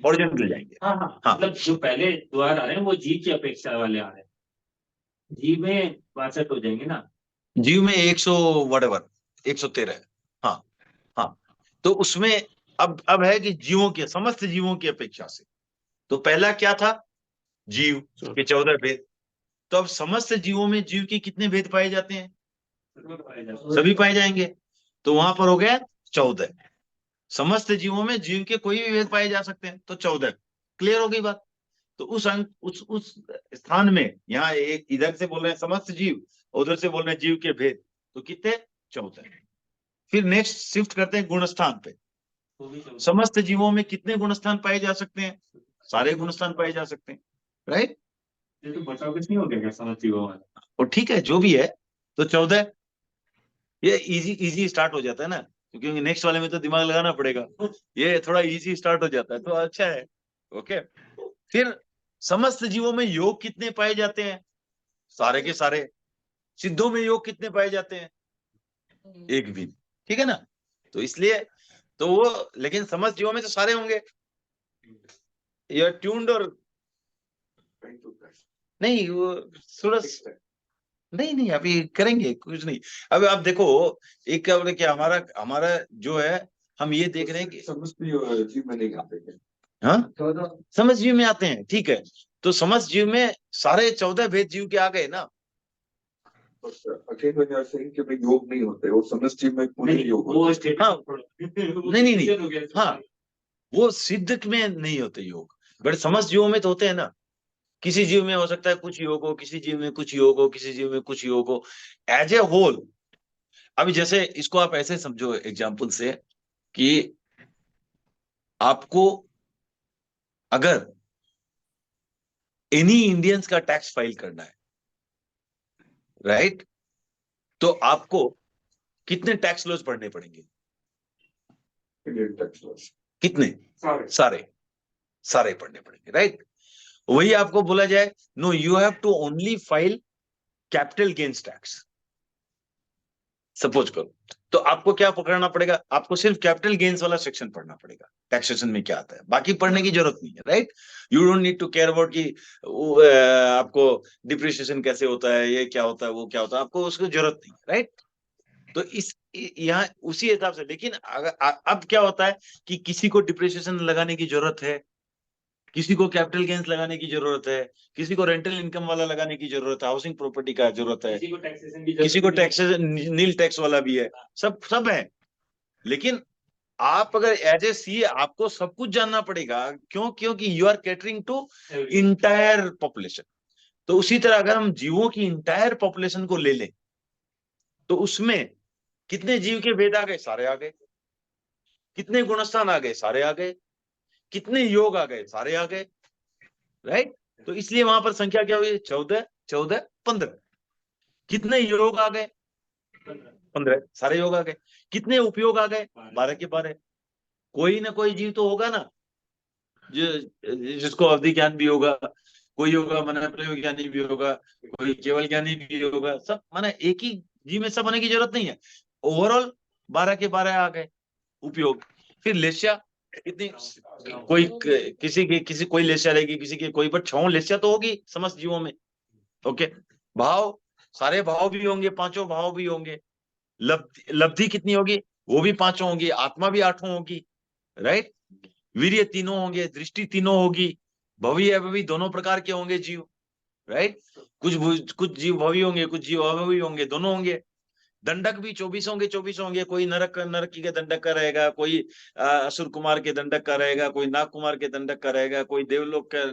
हॉरिजॉन्टल जाएंगे। हाँ हाँ हाँ। मतलब जो पहले द्वार आ रहे हैं वो जीव की अपेक्षा वाले आ रहे हैं, जीव में 62 हो जाएंगे ना। जीव में 100 वटेवर 113। हाँ हाँ। तो उसमें अब है कि जीवों के, समस्त जीवों की अपेक्षा से। तो पहला क्या था? जीव के 14 भेद। तो अब समस्त जीवों में जीव के कितने भेद पाए जाते हैं? सभी पाए जाएंगे। तो वहां पर हो गया 14। समस्त जीवों में जीव के कोई भी भेद पाए जा सकते हैं, तो 14। क्लियर हो गई बात? तो उस अंक उस स्थान में, यहाँ एक इधर से बोल रहे हैं समस्त जीव, उधर से बोल रहे हैं जीव के भेद, तो कितने? 14। फिर नेक्स्ट शिफ्ट करते हैं गुण स्थान पे। समस्त जीवों में कितने गुण स्थान पाए जा सकते हैं? सारे गुण स्थान पाए जा सकते हैं, राइट? ये तो बचाव कुछ नहीं हो गया क्या समझ जीवों में? और ठीक है, जो भी है, तो 14। ये इजी स्टार्ट हो जाता है ना, क्योंकि नेक्स्ट वाले में तो दिमाग लगाना पड़ेगा। ये थोड़ा इजी स्टार्ट हो जाता है, तो अच्छा है। ओके। फिर समस्त जीवों में योग कितने पाए जाते हैं? सारे के सारे। सिद्धों में योग कितने पाए जाते हैं? एक भी। ठीक है ना? तो इसलिए तो वो, लेकिन समस्त जीवों में तो सारे होंगे। यू ट्यून्ड और नहीं, वो सूरज नहीं नहीं, अभी करेंगे कुछ नहीं। अब आप देखो, एक क्या बोले कि हमारा हमारा जो है, हम ये देख रहे हैं कि समस्त जीव में नहीं आते हैं। हाँ, समस्त जीव में आते हैं। ठीक है, तो समस्त जीव में सारे 14 भेद जीव के आ गए ना। अकेले में ऐसे कि भाई योग नहीं होते, वो समस्त जीव में पूरे योग वो होते हैं। हाँ, नहीं, हाँ, वो सिद्ध में नहीं होते योग, बट समस्त जीवों में तो होते हैं ना। किसी जीव में हो सकता है कुछ योग हो, किसी जीव में कुछ योग हो, किसी जीव में कुछ योग हो, एज ए होल। अभी जैसे इसको आप ऐसे समझो एग्जाम्पल से, कि आपको अगर एनी इंडियंस का टैक्स फाइल करना है, राइट, तो आपको कितने टैक्स लॉज पढ़ने पड़ेंगे? कितने? सारे सारे पढ़ने पड़ेंगे, राइट? वही आपको बोला जाए, no, you have to only file capital gains tax, suppose करो, तो आपको क्या पकड़ना पड़ेगा? आपको सिर्फ कैपिटल गेन्स वाला सेक्शन पढ़ना पड़ेगा। टैक्सेशन में क्या आता है, बाकी पढ़ने की जरूरत नहीं है, right? You don't need to care about कि आपको डिप्रिसिएशन कैसे होता है, ये क्या होता है, वो क्या होता है, आपको उसकी जरूरत नहीं है, राइट? तो इस यहाँ उसी हिसाब से। लेकिन अब क्या होता है कि किसी को डिप्रिसिएशन लगाने की जरूरत है, किसी को कैपिटल गेन्स लगाने की जरूरत है, किसी को रेंटल इनकम वाला लगाने की जरूरत है, हाउसिंग प्रॉपर्टी का जरूरत है, किसी को टैक्सेशन नील टैक्स वाला भी है, सब है। लेकिन आप अगर एज ए सीए, आपको सब कुछ जानना पड़ेगा। क्यों? क्योंकि you are catering to entire population. तो उसी तरह अगर हम जीवों की इंटायर पॉपुलेशन को ले लें, तो उसमें कितने जीव के भेद आ गए? सारे आ गए। कितने गुणस्थान आ गए? सारे आ गए। कितने योग आ गए? सारे आ गए, राइट? तो इसलिए वहां पर संख्या क्या हुई? 14 14 15। कितने योग आ गए? 15। सारे योग आ गए। कितने उपयोग आ गए? 12 के 12। कोई ना कोई जीव तो होगा ना जिसको अवधि ज्ञान भी होगा, कोई होगा मनप्रयोग ज्ञानी भी होगा, कोई केवल ज्ञानी भी होगा। सब माना एक ही जीव में सब होने की जरूरत नहीं है। ओवरऑल 12 के 12 आ गए उपयोग। फिर लेस्या कितनी? कोई किसी कोई लेस्या रहेगी, किसी की कोई, बट 6 लेस्या तो होगी समस्त जीवों में। ओके। भाव, सारे भाव भी होंगे, 5 भाव भी होंगे। लब्धि कितनी होगी? वो भी 5 होंगी। आत्मा भी 8 होगी, राइट? वीर्य 3 होंगे, दृष्टि 3 होगी, भवी अभवी दोनों प्रकार के होंगे जीव, राइट। कुछ जीव भवी होंगे, कुछ जीव अभवी होंगे, दोनों होंगे। दंडक भी 24 होंगे, 24 होंगे। कोई नरकी के दंडक का रहेगा, कोई असुर कुमार के दंडक का रहेगा, कोई नाग कुमार के दंडक का रहेगा, कोई देवलोक का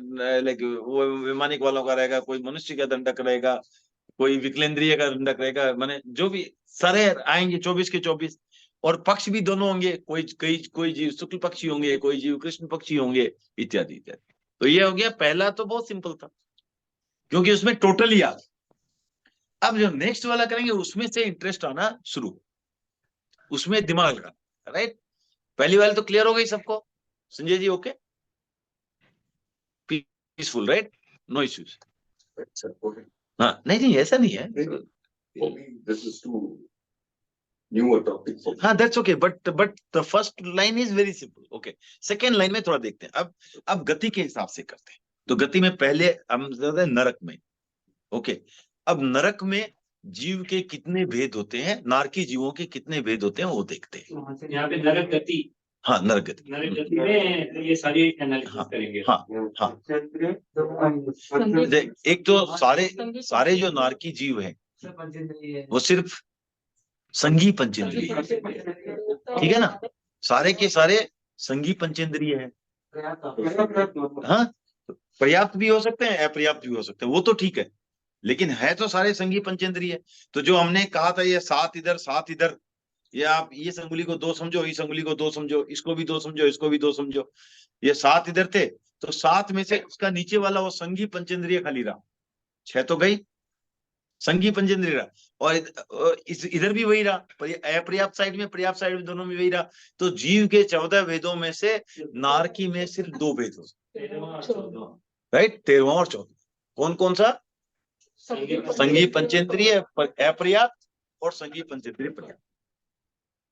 लाइक वो वैमानिक वालों का रहेगा, कोई मनुष्य का दंडक रहेगा, कोई विकलेंद्रिय का दंडक रहेगा। माने जो भी सारे आएंगे 24 के 24। और पक्ष भी दोनों होंगे, कोई जीव शुक्ल पक्षी होंगे, कोई जीव कृष्ण पक्षी होंगे, इत्यादि इत्यादि। तो ये हो गया पहला, तो बहुत सिंपल था क्योंकि उसमें टोटल याद। अब जो नेक्स्ट वाला करेंगे उसमें से इंटरेस्ट आना शुरू, उसमें दिमाग लगा, राइट। पहली वाली तो क्लियर हो गई सबको, Sanjay ji okay, peaceful right, no issues. हाँ नहीं ऐसा नहीं है, This is too newer topic. हाँ that's okay, but the first line is very simple. Okay, second line में थोड़ा देखते हैं। अब गति के हिसाब से करते हैं। तो गति में पहले हम नरक में, ओके। अब नरक में जीव के कितने भेद होते हैं, नारकी जीवों के कितने भेद होते हैं, वो देखते हैं। यहाँ पे नरक गति, हाँ नरक गति, नरक गति में ये सारी एनालिसिस हाँ, करेंगे। हाँ एक तो सारे जो नारकी जीव हैं वो सिर्फ संगी पंचेंद्रिय है, ठीक है ना। सारे के सारे संगी पंचेंद्रिय है। हाँ, पर्याप्त भी हो सकते हैं, अपर्याप्त भी हो सकते हैं, वो तो ठीक है, लेकिन है तो सारे संगी पंचेंद्रिय। तो जो हमने कहा था ये 7 इधर 7 इधर, ये आप इस अंगुली को 2 समझो, इस अंगुली को 2 समझो, इसको भी 2 समझो, इसको भी 2 समझो, ये 7 इधर थे। तो 7 में से उसका नीचे वाला वो संगी पंचेंद्रिय खाली रहा, 6 तो गई संगी पंचेंद्रिय रहा, और इधर भी वही रहा, अपर्याप्त साइड में पर्याप्त साइड में, दोनों में वही रहा। तो जीव के 14 भेदों में से नारकी में सिर्फ 2 भेद हो सकते, राइट, 13वां और 14। कौन कौन सा? संगी पंचेंद्रिय अपर्याप्त और संगी पंचेंद्रिय पर्याप्त।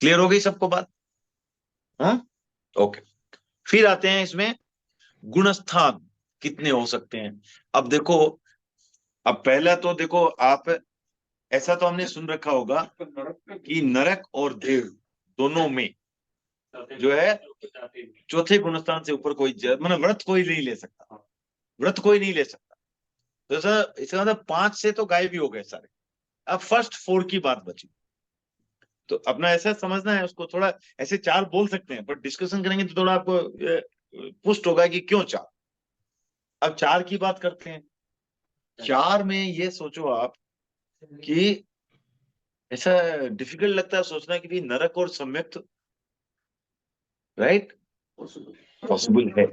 क्लियर हो गई सबको बात? हाँ ओके। फिर आते हैं इसमें गुणस्थान कितने हो सकते हैं। अब देखो, अब पहला तो देखो आप, ऐसा तो हमने सुन रखा होगा कि नरक और देव दोनों में जो है चौथे गुणस्थान से ऊपर कोई मतलब व्रत कोई नहीं ले सकता, व्रत कोई नहीं ले सकता। तो इसका मतलब 5 से तो गायब ही हो गए सारे। अब फर्स्ट 4 की बात बची। तो अपना ऐसा समझना है उसको, थोड़ा ऐसे 4 बोल सकते हैं, बट डिस्कशन करेंगे तो थोड़ा आपको पुष्ट होगा कि क्यों 4। अब 4 की बात करते हैं। 4 में ये सोचो आप कि ऐसा डिफिकल्ट लगता है सोचना कि भी नरक और सम्यक्त, राइट, पॉसिबल है,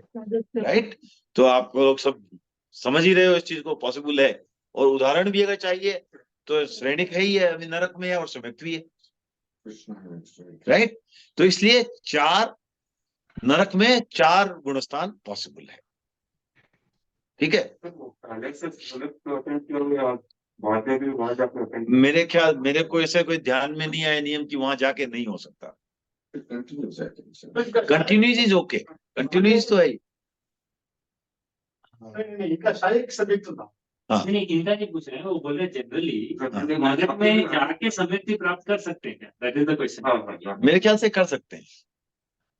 राइट। तो आप लोग सब समझ ही रहे हो इस चीज को, पॉसिबल है। और उदाहरण भी अगर चाहिए तो श्रेणिक है ही है, अभी नरक में है और सम्यक्त भी है, राइट। तो इसलिए 4 नरक में 4 गुणस्थान पॉसिबल है, ठीक है। मेरे को ऐसे कोई ध्यान में नहीं आया नियम कि वहां जाके नहीं हो सकता। कंटिन्यूस इज ओके, कंटिन्यूस तो है ही। हाँ नहीं इनका नहीं पूछ रहे हैं, वो बोल रहे जनरली नरक में जाके सम्यक्ति प्राप्त कर सकते हैं क्या? That is the question. मेरे ख्याल से कर सकते हैं।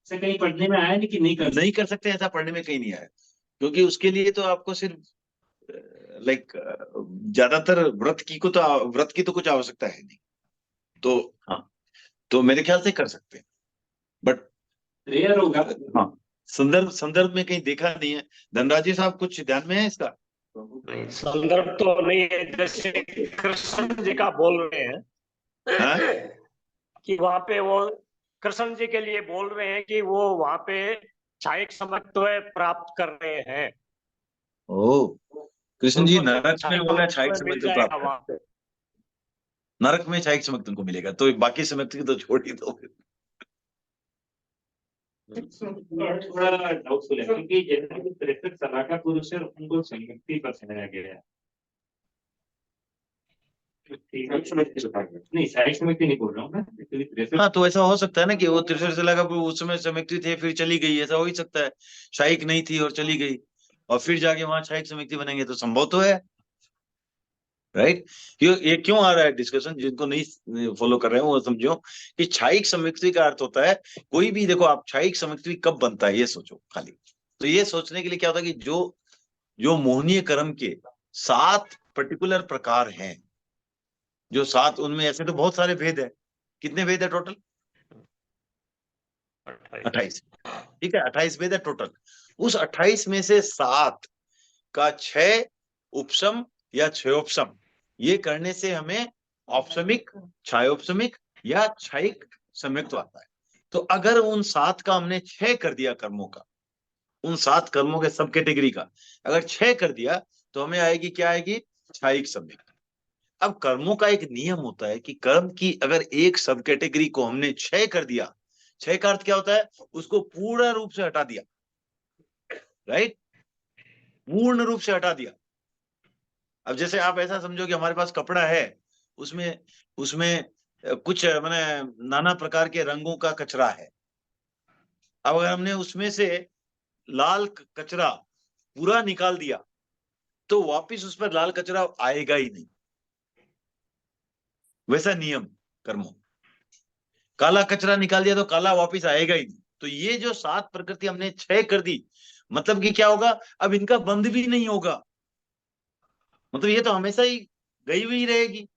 से कहीं पढ़ने में आया नहीं कि नहीं कर सकते, ऐसा पढ़ने में कहीं नहीं आया, क्योंकि उसके लिए तो आपको सिर्फ लाइक ज्यादातर व्रत की तो कुछ आवश्यकता है नहीं। तो हाँ, तो मेरे ख्याल से कर सकते हैं, बट रेयर होगा। हाँ, संदर्भ में कहीं देखा नहीं है। धनराज जी साहब कुछ ध्यान में है इसका? संदर्भ तो नहीं है, जैसे कृष्ण जी का बोल रहे हैं कि वहां पे वो कृष्ण जी के लिए बोल रहे हैं कि वो वहां पे क्षायिक समत्व प्राप्त कर रहे हैं। ओ, कृष्ण जी नरक में बोला क्षायिक समत्व प्राप्त, वहां पे नरक में क्षायिक समत्व को मिलेगा, तो बाकी समत्व की तो छोड़ ही दो। थोड़ा डाउटफुल है क्योंकि जनरली 63 सलाह का पुरुष है, उनको संयुक्ति पर सुनाया गया है। नहीं साइड समिति नहीं बोल रहा हूँ मैं। हाँ, तो ऐसा हो सकता है ना कि वो 63 सलाह का उस समय समिति थे, फिर चली गई, ऐसा हो ही सकता है। क्षायिक नहीं थी और चली गई, और फिर जाके वहां क्षायिक समिति बनेंगे, तो संभव तो है, राइट। ये क्यों आ रहा है डिस्कशन, जिनको नहीं फॉलो कर रहे हैं वो समझो कि क्षायिक समिति का अर्थ होता है कोई भी, देखो आप क्षायिक समिति कब बनता है ये सोचो खाली। तो ये सोचने के लिए क्या होता है कि जो जो मोहनीय कर्म के 7 पर्टिकुलर प्रकार हैं, जो 7, उनमें ऐसे तो बहुत सारे भेद है। कितने भेद है टोटल? 28। ठीक है, 28 भेद है टोटल। उस 28 में से 7 का 6 उपशम या क्षयोपशम, ये करने से हमें औपशमिक, छायोपशमिक या क्षयिक सम्यक्त्व आता है। तो अगर उन 7 का हमने 6 कर दिया कर्मों का, उन 7 कर्मों के सब कैटेगरी का अगर 6 कर दिया तो हमें आएगी, क्या आएगी? क्षयिक सम्यक। अब कर्मों का एक नियम होता है कि कर्म की अगर एक सब कैटेगरी को हमने 6 कर दिया, 6 का अर्थ क्या होता है? उसको पूर्ण रूप से हटा दिया, राइट? पूर्ण रूप से हटा दिया। अब जैसे आप ऐसा समझो कि हमारे पास कपड़ा है, उसमें उसमें कुछ माने नाना प्रकार के रंगों का कचरा है। अब अगर हमने उसमें से लाल कचरा पूरा निकाल दिया तो वापिस उस पर लाल कचरा आएगा ही नहीं। वैसा नियम कर्मों। काला कचरा निकाल दिया तो काला वापिस आएगा ही नहीं। तो ये जो 7 प्रकृति हमने 6 कर दी, मतलब कि क्या होगा? अब इनका बंद भी नहीं होगा, मतलब ये तो हमेशा ही गई हुई रहेगी।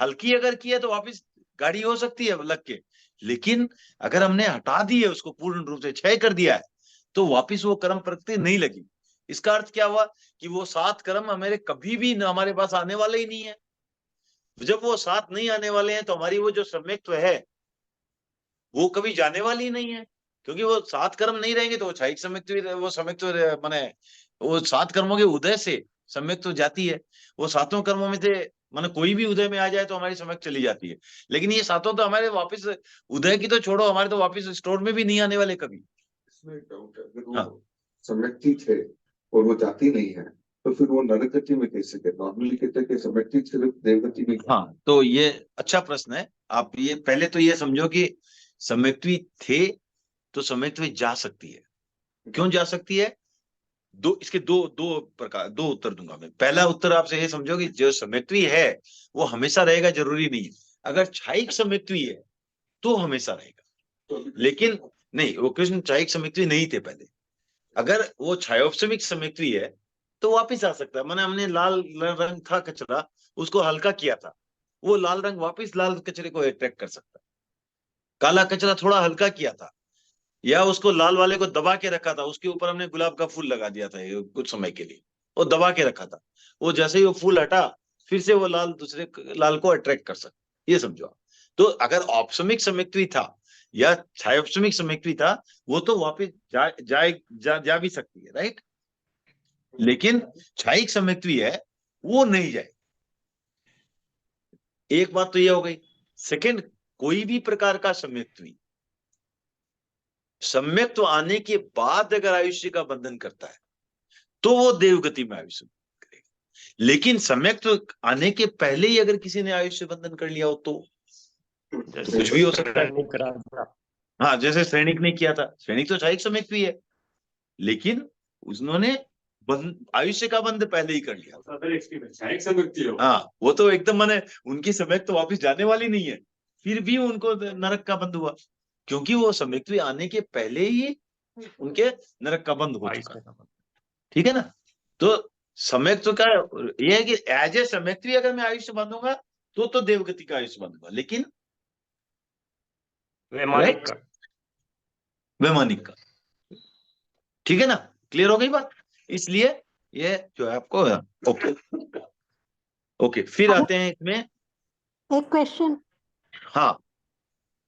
हल्की अगर की है तो वापिस गाड़ी हो सकती है लग के, लेकिन अगर हमने हटा दी है उसको, पूर्ण रूप से 6 कर दिया है, तो वापिस वो कर्म प्रकृति नहीं लगी। इसका अर्थ क्या हुआ? कि वो 7 कर्म हमारे कभी भी हमारे पास आने वाले ही नहीं है। जब वो 7 नहीं आने वाले हैं तो हमारी वो जो सम्यक्त्व है वो कभी जाने वाली ही नहीं है, क्योंकि वो 7 कर्म नहीं रहेंगे तो वो क्षयिक सम्यक्त्व, वो सम्यक्त्व माने वो 7 कर्मों के उदय से सम्यक्त्व जाती है। वो 7 कर्मों में से माने कोई भी उदय में आ जाए तो हमारी सम्यक चली जाती है। लेकिन ये 7 तो हमारे वापिस उदय की तो छोड़ो, हमारे तो वापिस स्टोर में भी नहीं आने वाले कभी। इसमें एक डाउट है, अगर हाँ। वो सम्यक्ति थे और वो जाति नहीं है तो फिर वो नरक गति में कैसे गए? नॉर्मली कहते हैं कि सम्यक्ति सिर्फ देवगति में। हाँ, तो ये अच्छा प्रश्न है। आप ये पहले तो ये समझो कि सम्यक्त्वी थे तो सम्यक्त्वी जा सकती है। क्यों जा सकती है? इसके दो प्रकार, 2 उत्तर दूंगा मैं। पहला उत्तर आपसे ये समझो कि जो सम्यक्त्वी है वो हमेशा रहेगा, जरूरी नहीं है। अगर क्षयिक सम्यक्त्वी है तो हमेशा रहेगा, लेकिन नहीं, वो कृष्ण क्षयिक सम्यक्त्वी नहीं थे पहले। अगर वो क्षयोपशमिक सम्यक्त्वी है तो वापिस आ सकता है। मैंने हमने लाल रंग था कचरा, उसको हल्का किया था, वो लाल रंग वापिस लाल कचरे को अट्रैक्ट कर सकता है। काला कचरा थोड़ा हल्का किया था, या उसको लाल वाले को दबा के रखा था, उसके ऊपर हमने गुलाब का फूल लगा दिया था कुछ समय के लिए, वो दबा के रखा था, वो जैसे ही वो फूल हटा फिर से वो लाल दूसरे लाल को अट्रैक्ट कर सकता, ये समझो आप। तो अगर औपशमिक सम्यक्त्वी था या छायोपशमिक सम्यक्त्वी था, वो तो वापिस जा भी सकती है, राइट? लेकिन क्षयिक सम्यक्त्वी है वो नहीं जाए। एक बात तो ये हो गई। सेकंड, कोई भी प्रकार का सम्यक्त्वी सम्यक्त्व आने के बाद अगर आयुष्य का बंधन करता है तो वो देवगति में आयुष्य करेगा। लेकिन सम्यक्त्व आने के पहले ही अगर किसी ने आयुष्य बंधन कर लिया हो तो कुछ भी हो सकता है। हाँ, जैसे सैनिक ने किया था। सैनिक तो क्षयिक सम्यक्त्वी है, लेकिन उन्होंने आयुष्य का बंध पहले ही कर लिया। हाँ, वो तो एकदम माने उनकी सम्यक्त्व वापिस जाने वाली नहीं है, फिर भी उनको नरक का बंध हुआ, क्योंकि वो सम्यक्त्वी आने के पहले ही उनके नरक का बंध हो चुका। ठीक है ना? तो सम्यक्त्व का ये है कि एज ए सम्यक्त्वी अगर मैं आयुष्य बांधूंगा तो देवगति का आयुष्य बांधूंगा, लेकिन वैमानिक का, वैमानिक का। ठीक है ना? क्लियर हो गई बात? इसलिए ये जो है आपको, ओके ओके, फिर आते हैं इसमें एक क्वेश्चन। हाँ,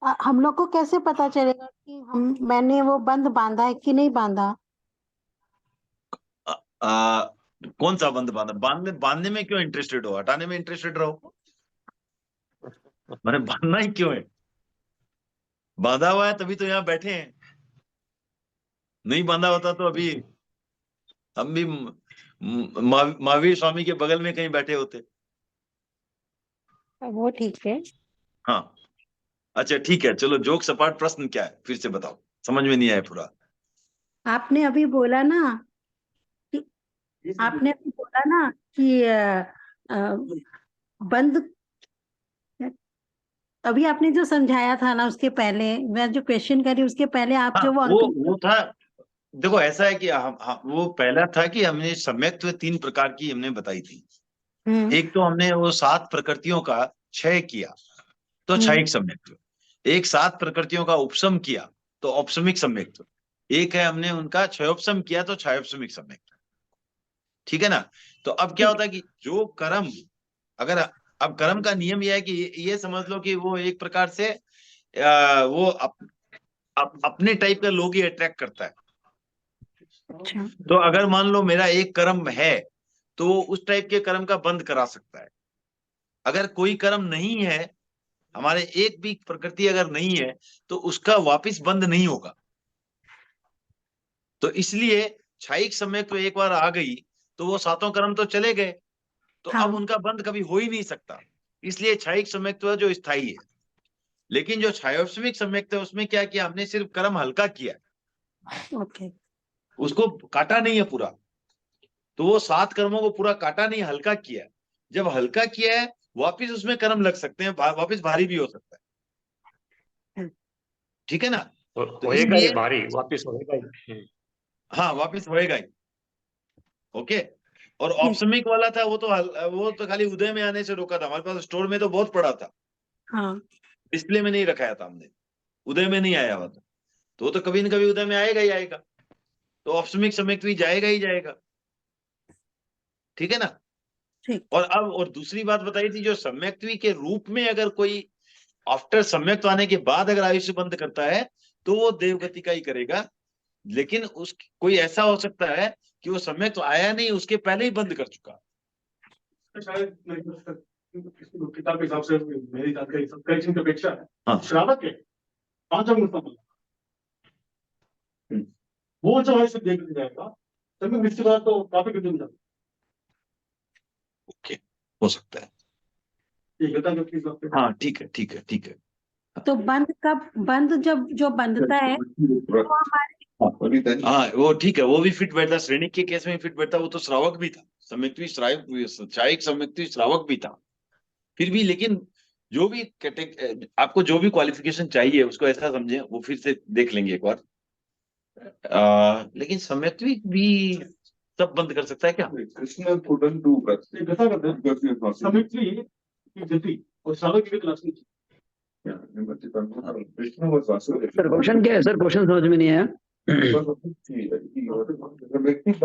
हम लोग को कैसे पता चलेगा कि मैंने वो बंद बांधा है कि नहीं बांधा? कौन सा बंद बांधने में क्यों इंटरेस्टेड हो? हटाने में इंटरेस्टेड रहो। मैंने बांधना ही क्यों है? बांधा हुआ है तभी तो यहाँ बैठे हैं। नहीं बांधा होता तो अभी हम भी महावीर स्वामी के बगल में कहीं बैठे होते। वो ठीक है। हाँ, अच्छा ठीक है, चलो जोक सपाट। प्रश्न क्या है फिर से बताओ, समझ में नहीं आया पूरा। आपने अभी बोला ना कि बंद, अभी आपने जो समझाया था ना उसके पहले, मैं जो क्वेश्चन करी उसके पहले आप हाँ, जो वो था देखो ऐसा है कि वो पहला था कि हमने सम्यक्त्व 3 प्रकार की हमने बताई थी। एक तो हमने वो 7 प्रकृतियों का क्षय किया तो क्षयिक सम्यक्त्व, एक 7 प्रकृतियों का उपशम किया तो औपशमिक सम्यक्त्व, एक है हमने उनका क्षयोपशम किया तो क्षयोपशमिक सम्यक्त्व। ठीक है ना। तो अब क्या होता है कि जो कर्म, अगर अब कर्म का नियम यह है कि ये समझ लो कि वो एक प्रकार से वो अपने टाइप का लोग ही अट्रैक्ट करता है। तो अगर मान लो मेरा एक कर्म है तो उस टाइप के कर्म का बंद करा सकता है। अगर कोई कर्म नहीं है, हमारे एक भी प्रकृति अगर नहीं है तो उसका वापस बंद नहीं होगा। तो इसलिए क्षयिक सम्यक्त्व एक बार आ गई तो वो 7 कर्म तो चले गए, तो अब उनका बंद कभी हो ही नहीं सकता। इसलिए क्षयिक सम्यक्त्व जो स्थायी है। लेकिन जो क्षयोपशमिक सम्यक्त्व है उसमें क्या किया हमने, सिर्फ कर्म हल्का किया, ओके, उसको काटा नहीं है पूरा। तो वो 7 कर्मों को पूरा काटा नहीं, हल्का किया। जब हल्का किया है वापिस उसमें कर्म लग सकते हैं, वापिस भारी भी हो सकता है। ठीक है ना। तो होएगा ही इसलिए भारी, वापिस होएगा ही। हाँ वापिस होएगा ही। ओके। और औपशमिक वाला था वो तो खाली उदय में आने से रोका था। हमारे पास स्टोर में तो बहुत पड़ा था, हाँ, डिस्प्ले में नहीं रखाया था हमने, उदय में नहीं आया हुआ था। तो वो तो कभी न कभी उदय में आएगा ही आएगा, तो औपशमिक सम्यक्त्व जाएगा ही जाएगा। ठीक है ना। ठीक। और दूसरी बात बताई थी, जो सम्यक्त्वी के रूप में अगर कोई आफ्टर सम्यक्त्व आने के बाद अगर आयुष्य बंद करता है तो वो देवगति का ही करेगा। लेकिन उस कोई ऐसा हो सकता है कि वो सम्यक्त्व आया नहीं, उसके पहले ही बंद कर चुका। शायद किताब के हिसाब से मेरी जानकारी कई की अपेक्षा है। हाँ। श्रावक है 5 मुस्तक वो जो है इसे देख लिया जाएगा, तभी इसके बाद तो काफी कुछ मिल जाता ओके, हो सकता है। है। ये गता जो चीज आपके हाँ ठीक है, ठीक है, ठीक है। तो बंद जब जो बंधता है वो हमारे हाँ वो ठीक है, वो भी फिट बैठता, श्रेणी के केस में फिट बैठता। वो तो श्रावक भी था, सम्यक्त्वी श्रावक, क्षयिक सम्यक्त्वी श्रावक भी था। फिर भी लेकिन जो भी आपको जो भी क्वालिफिकेशन चाहिए उसको ऐसा समझे, वो फिर से देख लेंगे एक बार। लेकिन सम्यक्त्वी भी सब बंद कर सकता है क्या? Krishna couldn't do that. ये गता करते हैं समिति की गति और श्रावक की क्लास की। Krishna was also sir question क्या है सर? क्वेश्चन समझ में नहीं आया।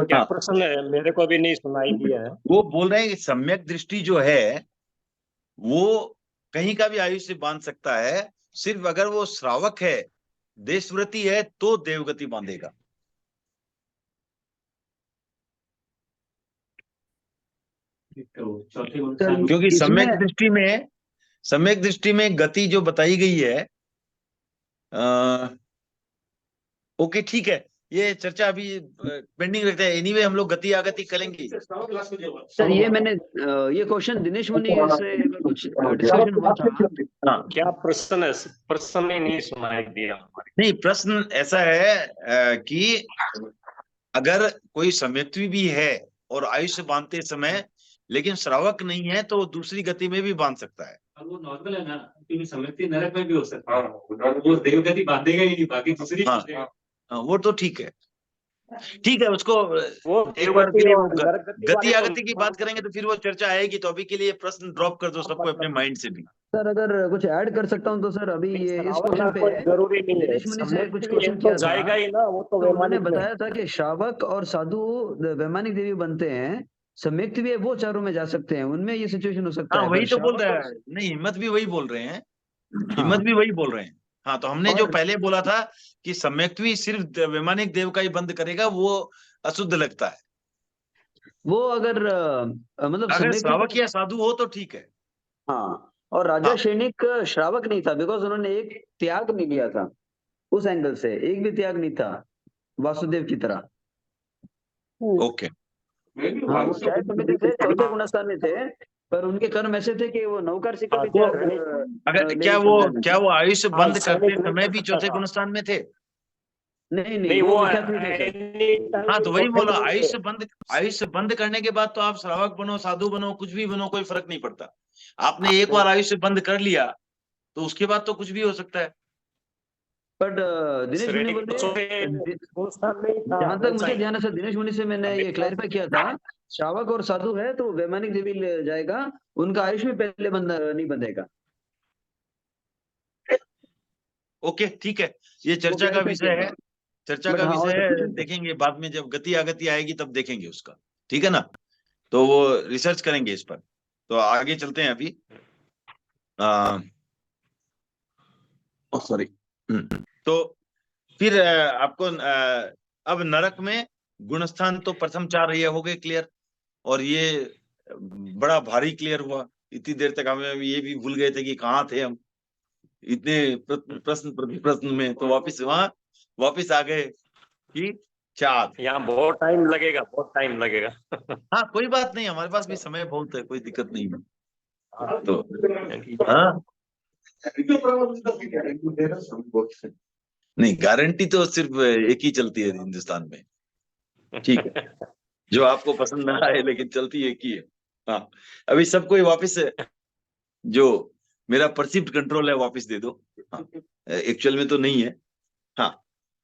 क्या प्रश्न है? मेरे को भी नहीं सुनाई दिया है। वो बोल रहे हैं कि सम्यक दृष्टि जो है वो कहीं का भी आयुष्य बांध सकता है, सिर्फ अगर वो श्रावक है, देशव्रती है तो देवगति बांधेगा। क्योंकि सम्यक दृष्टि में गति जो बताई गई है। ओके ठीक है, ये चर्चा अभी पेंडिंग रखते हैं। एनीवे हम लोग गति आगति करेंगे। सर ये मैंने ये क्वेश्चन दिनेश मुनि से कुछ डिस्कशन हुआ था। हाँ क्या प्रश्न है? प्रश्न ही नहीं सुनाई दिया। नहीं, प्रश्न ऐसा है कि अगर कोई सम्यक्त्वी भी है और आयुष्य बांधते समय लेकिन श्रावक नहीं है तो दूसरी गति में भी बांध सकता है। वो नॉर्मल है ना, क्योंकि सम्यक्ति नरक में भी हो सकता है। वो देवगति बांधेगा ही नहीं, बाकी दूसरी हाँ, वो तो ठीक है, ठीक है। उसको वो एक बार के लिए वो नरगति गति वाले आगति की बात करेंगे तो फिर वो चर्चा आएगी। तो अभी के लिए प्रश्न ड्रॉप कर दो सबको अपने माइंड से भी। सर अगर कुछ ऐड कर सकता हूँ तो सर अभी ये इस क्वेश्चन पे कोई जरूरी नहीं है। दिनेश मुनि से कुछ सम्यक्ति क्वेश्चन तो किया जाएगा था। ही ना, वो तो तो उन्होंने वैमानिक में। बताया था कि श्रावक और साधु वैमानिक देवी बनते हैं, सम्यक्ति भी है, वो चारों में जा सकते हैं, उनमें ये सिचुएशन हो सकता हाँ है। वही पर तो बोल श्रावक रहा और- है, नहीं हिम्मत भी वही बोल रहे हैं, हाँ, हिम्मत भी वही बोल रहे हैं। हाँ तो हमने जो और- पहले बोला था कि सम्यक्त्वी सिर्फ वैमानिक देव का ही बंद करेगा, वो अशुद्ध लगता है। वो अगर मतलब अगर सम्यक्ति श्रावक या साधु हो तो ठीक है। हाँ, और राजा हाँ। सैनिक श्रावक नहीं था, बिकॉज उन्होंने एक त्याग नहीं लिया था। उस एंगल से एक भी त्याग नहीं था वासुदेव की तरह। ओके, हाँ, वो चाय समिति थे, चौथे गुणस्थान में थे, पर उनके कर्म ऐसे थे कि वो नौकर शिखर भी त्याग अगर लेने क्या की वो आयुष्य हाँ, बंद करते सैनिक समय भी नहीं चौथे था। गुणस्थान में थे? नहीं नहीं, वो वो विख्यात नहीं थे सर। हाँ तो वही बोला, आयुष्य बंद करने के बाद तो आप श्रावक बनो, साधु बनो, कुछ भी बनो, कोई फर्क नहीं पड़ता। आपने एक बार आयुष्य बंद कर लिया तो उसके बाद तो कुछ भी हो सकता है। बट दिनेश मुनि श्रेणी बोले, वो स्थान नहीं था जहां तक मुझे वैसा ही। ध्यान है सर, दिनेश मुनि से मैंने ये क्लैरिफाई किया था, श्रावक और साधु है तो वैमानिक देवी ले जाएगा, उनका आयुष भी पहले नहीं बंधेगा। ओके ठीक है, ये चर्चा का विषय है, चर्चा But का हाँ, विषय और है, कुछ- देखेंगे बाद में जब गति आगति आएगी तब देखेंगे उसका, ठीक है ना, तो वो रिसर्च करेंगे इस पर। तो आगे चलते हैं अभी। सॉरी। तो फिर आपको अब नरक में गुणस्थान तो प्रथम 4 ये हो गए क्लियर, और ये बड़ा भारी क्लियर हुआ। इतनी देर तक हमें ये भी भूल गए थे कि कहाँ थे हम, इतने प्रश्न प्रति प्रश्न में, तो वापिस आ गए कि 4। यहाँ बहुत टाइम लगेगा, बहुत टाइम लगेगा। हाँ कोई बात नहीं, हमारे पास भी समय बहुत है, कोई दिक्कत नहीं है। तो हाँ नहीं, गारंटी तो सिर्फ एक ही चलती है हिंदुस्तान में, ठीक है, जो आपको पसंद ना आए लेकिन चलती एक ही है। हाँ अभी सबको वापस जो मेरा परसिव्ड कंट्रोल है वापस दे दो, हाँ एक्चुअल में तो नहीं है। हाँ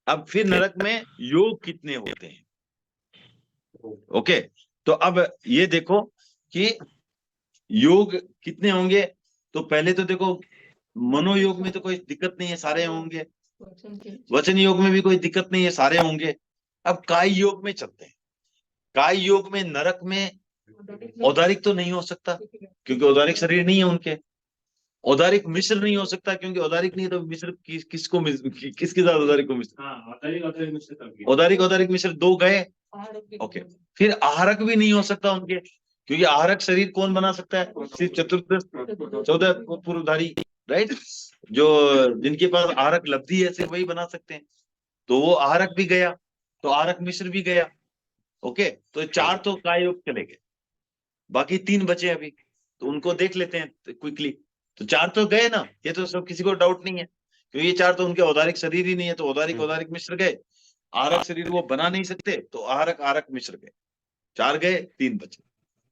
अब फिर नरक में योग कितने होते हैं, ओके, तो अब ये देखो कि योग कितने होंगे। तो पहले तो देखो मनोयोग में तो कोई दिक्कत नहीं है, सारे होंगे। वचन योग में भी कोई दिक्कत नहीं है, सारे होंगे। अब काय योग में चलते हैं। काय योग में नरक में औदारिक तो नहीं हो सकता क्योंकि औदारिक शरीर नहीं है उनके। औदारिक मिश्र नहीं हो सकता क्योंकि औदारिक नहीं है, तो मिश्र किसके साथ औदारिक को मिश्र? औदारिक मिश्र 2 गए, ओके। फिर आहरक भी नहीं हो सकता उनके, क्योंकि आहरक शरीर कौन बना सकता है? सिर्फ चतुर्दश 14 पूर्वधारी, राइट, जो जिनके पास आहरक लब्धि है सिर्फ वही बना सकते हैं। तो वो आहरक भी गया, तो आहरक मिश्र भी गया, ओके। तो 4 तो काय योग चले गए, बाकी 3 बचे अभी, तो उनको देख लेते हैं क्विकली। तो 4 तो गए ना, ये तो सब किसी को डाउट नहीं है, क्योंकि ये 4 तो उनके औदारिक शरीर ही नहीं है। तो औदारिक मिश्र गए, आहरक शरीर वो बना नहीं सकते, तो आहरक मिश्र गए, 4 गए, 3 बचे।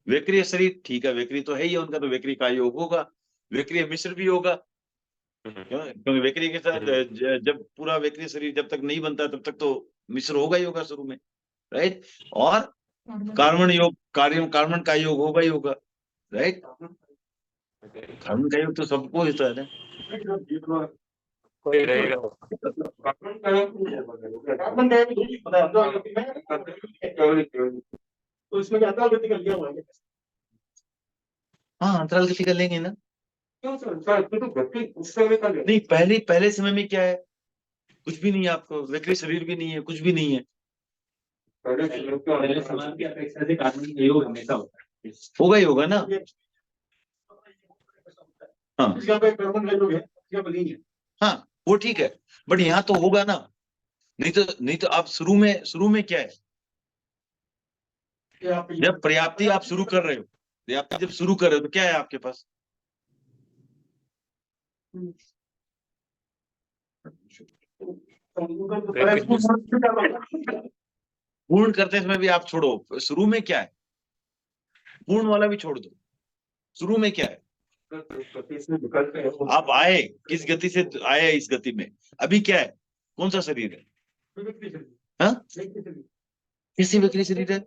वेक्रिय शरीर, ठीक है, वेक्री तो है ही उनका, तो वेक्री का योग होगा, वेक्रिय मिश्र भी होगा, क्योंकि वेक्री के साथ जब पूरा वेक्रिय शरीर जब तक नहीं बनता तब तक तो मिश्र होगा ही होगा शुरू में, राइट। और कार्बन योग, कार्बन का योग होगा ही होगा, राइट। कार्बन का योग तो सबको होता है ना, कोई रहेगा। तो इसमें क्या अंतराल गति कर लिया हुआ है? हाँ अंतराल गति कर लेंगे ना। क्यों सर? तो गति उस समय का नहीं, पहले समय में क्या है, कुछ भी नहीं है, आपको वेक्रिय शरीर भी नहीं है, कुछ भी नहीं है। पहले समाज की अपेक्षा से कार्बन का योग हमेशा होता है, होगा ही होगा ना। हाँ हाँ वो ठीक है, बट यहाँ तो होगा ना। नहीं तो आप शुरू में क्या है, जब पर्याप्ति आप शुरू कर रहे हो, पर्याप्ति जब शुरू कर रहे हो तो क्या है आपके पास? पूर्ण करते समय भी आप छोड़ो, शुरू में क्या है, पूर्ण वाला भी छोड़ दो, शुरू में क्या है? आप आए किस गति से आए, इस गति में अभी क्या है, कौन सा शरीर है? हाँ किसी विक्री शरीर है।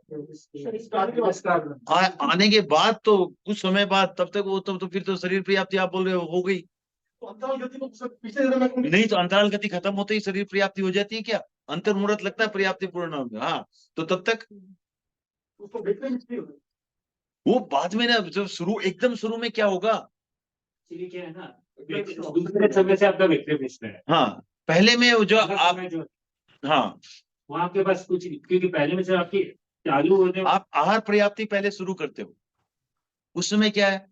आने के बाद तो कुछ समय बाद, तब तक वो तो फिर तो शरीर पर्याप्ति आप बोल रहे हो गई। नहीं तो अंतराल गति खत्म होते ही शरीर पर्याप्ति हो जाती है क्या? अंतर मुहूर्त लगता है पर्याप्ति पूर्ण होने में। हाँ तो तब तक वो बाद में ना, जब एकदम शुरू में क्या होगा, क्या है ना, दूसरे समय से आपका विक्रिय मिश्र है। हाँ पहले में जो आप, हाँ वहाँ आपके पास कुछ, क्योंकि पहले में से आपकी चालू होते, आप आहार पर्याप्ति पहले शुरू करते हो, उस समय क्या है,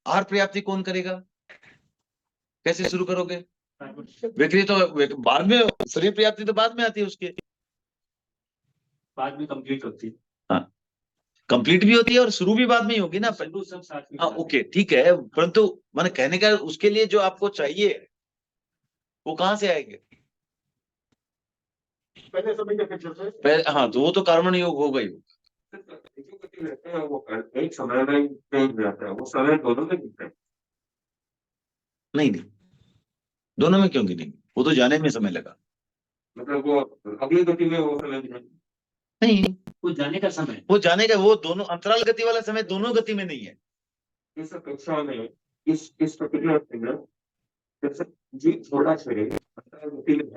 आहार पर्याप्ति कौन करेगा, कैसे शुरू करोगे? विक्री तो बाद में, शरीर पर्याप्ति तो बाद में आती है उसके, बाद में कंप्लीट होती है। हाँ कंप्लीट भी होती है और शुरू भी बाद में ही होगी ना। शुरू सब साथ में। हाँ ओके ठीक है, परंतु मैंने कहने का उसके लिए जो आपको चाहिए वो कहाँ से आएंगे? हाँ तो वो तो कार्बन योग होगा ही। वो एक समय में चेंज हो जाता है, वो समय दोनों में दिखता है। नहीं दोनों में क्यों गिनेंगे? वो तो जाने में समय लगा। मतलब वो अगली गति में वो समय गिनेंगे। नहीं, वो जाने का समय, वो जाने का, वो दोनों अंतराल गति वाला समय दोनों गति में नहीं है। इस कक्षा में इस पर्टिकुलर फिगर जैसे जी थोड़ा छोड़े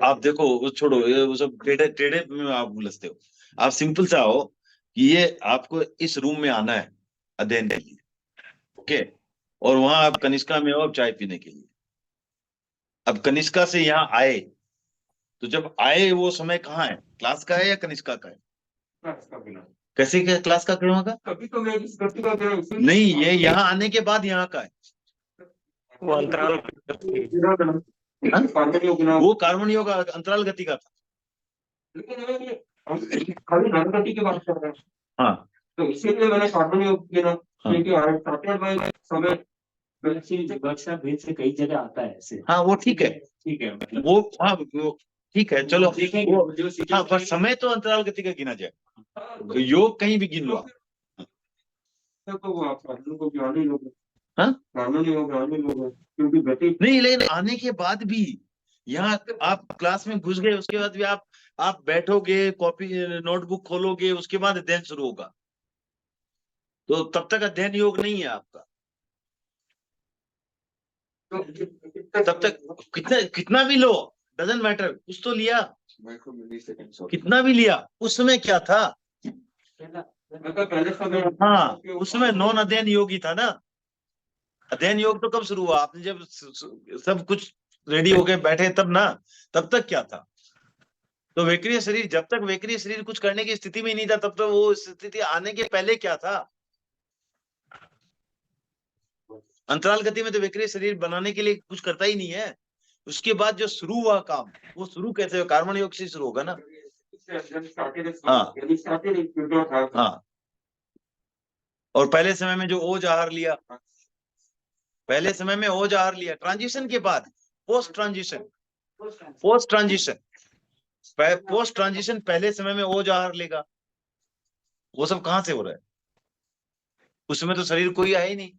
आप देखो, वो छोड़ो, ये वो सब टेढ़े टेढ़े में आप उलझते हो। आप सिंपल सा हो कि ये आपको इस रूम में आना है अध्ययन के लिए, ओके, और वहां आप कनिष्का में हो अब चाय पीने के लिए। अब कनिष्का से यहाँ आए, तो जब आए वो समय कहाँ है? क्लास का है या कनिष्का का है? इसका बिना कैसे क्या क्लास का क्यों होगा? कभी तो मैं इस गति का बिना इसी नहीं, ये यहाँ आने के बाद यहाँ का है। वो अंतराल हाँ? वो कार्बन योग अंतराल गति का था। लेकिन हम खाली नॉन गति की बात कर रहे हैं, हाँ तो इसीलिए मैंने कार्बन योग गिना, हाँ। क्योंकि सॉफ्टवेयर में समय वर्कशॉप भेद से कई जगह आता है ऐसे। हाँ, वो ठीक है, ठीक है, मतलब वो हाँ वो ठीक है, चलो देखेंगे वो, जो हाँ, पर समय तो अंतराल गति का गिना जाए, तो योग कहीं भी गिन लो आप। तो वो आप कार्बन को ज्ञानी लोग, हाँ? कार्बन योग ज्ञानी लोग, क्योंकि गति नहीं, लेकिन आने के बाद भी यहाँ आप क्लास में घुस गए, उसके बाद भी आप बैठोगे, कॉपी नोटबुक खोलोगे, उसके बाद अध्ययन शुरू होगा, तो तब तक अध्ययन योग नहीं है आपका। तब तक कितना भी लो, डजंट मैटर, कुछ तो लिया, कितना भी लिया, उस समय क्या था? पहले समय हाँ, उस समय नॉन अध्ययन योग ही था ना। अध्ययन योग तो कब शुरू हुआ? आपने जब सब कुछ रेडी हो गए बैठे तब ना, तब तक क्या था? तो वेक्रिय शरीर, जब तक वेक्रिय शरीर कुछ करने की स्थिति में ही नहीं था, तब तो वो स्थिति आने के पहले क्या था? अंतराल गति में तो विक्रिय शरीर बनाने के लिए कुछ करता ही नहीं है। उसके बाद जो शुरू हुआ काम, वो शुरू कैसे? कार्बन योग से शुरू होगा ना। हाँ हाँ, और पहले समय में जो ओज आहार लिया, पहले समय में ओज आहार लिया, ट्रांजिशन के बाद पोस्ट ट्रांजिशन, पोस्ट ट्रांजिशन पहले समय में ओज आहार लेगा। वो सब कहां से हो रहा है? उस समय तो शरीर कोई है ही नहीं,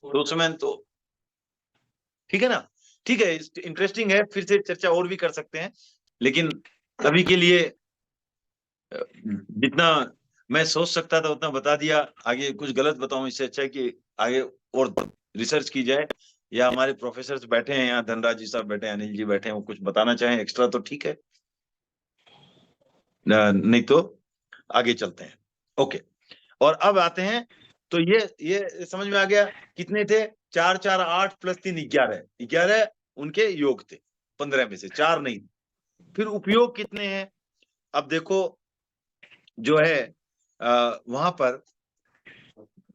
तो उस समय तो ठीक है ना। ठीक है, इंटरेस्टिंग है, फिर से चर्चा और भी कर सकते हैं, लेकिन अभी के लिए जितना मैं सोच सकता था उतना बता दिया। आगे कुछ गलत बताऊं, इससे अच्छा है कि आगे और रिसर्च की जाए, या हमारे प्रोफेसर बैठे हैं यहाँ, धनराज जी साहब बैठे हैं, अनिल जी बैठे हैं, वो कुछ बताना चाहें एक्स्ट्रा तो ठीक है, नहीं तो आगे चलते हैं। ओके, और अब आते हैं, तो ये समझ में आ गया कितने थे? 4 4 8 प्लस 3 11, 11 उनके योग थे, 15 में से 4 नहीं। फिर उपयोग कितने हैं? अब देखो जो है वहां पर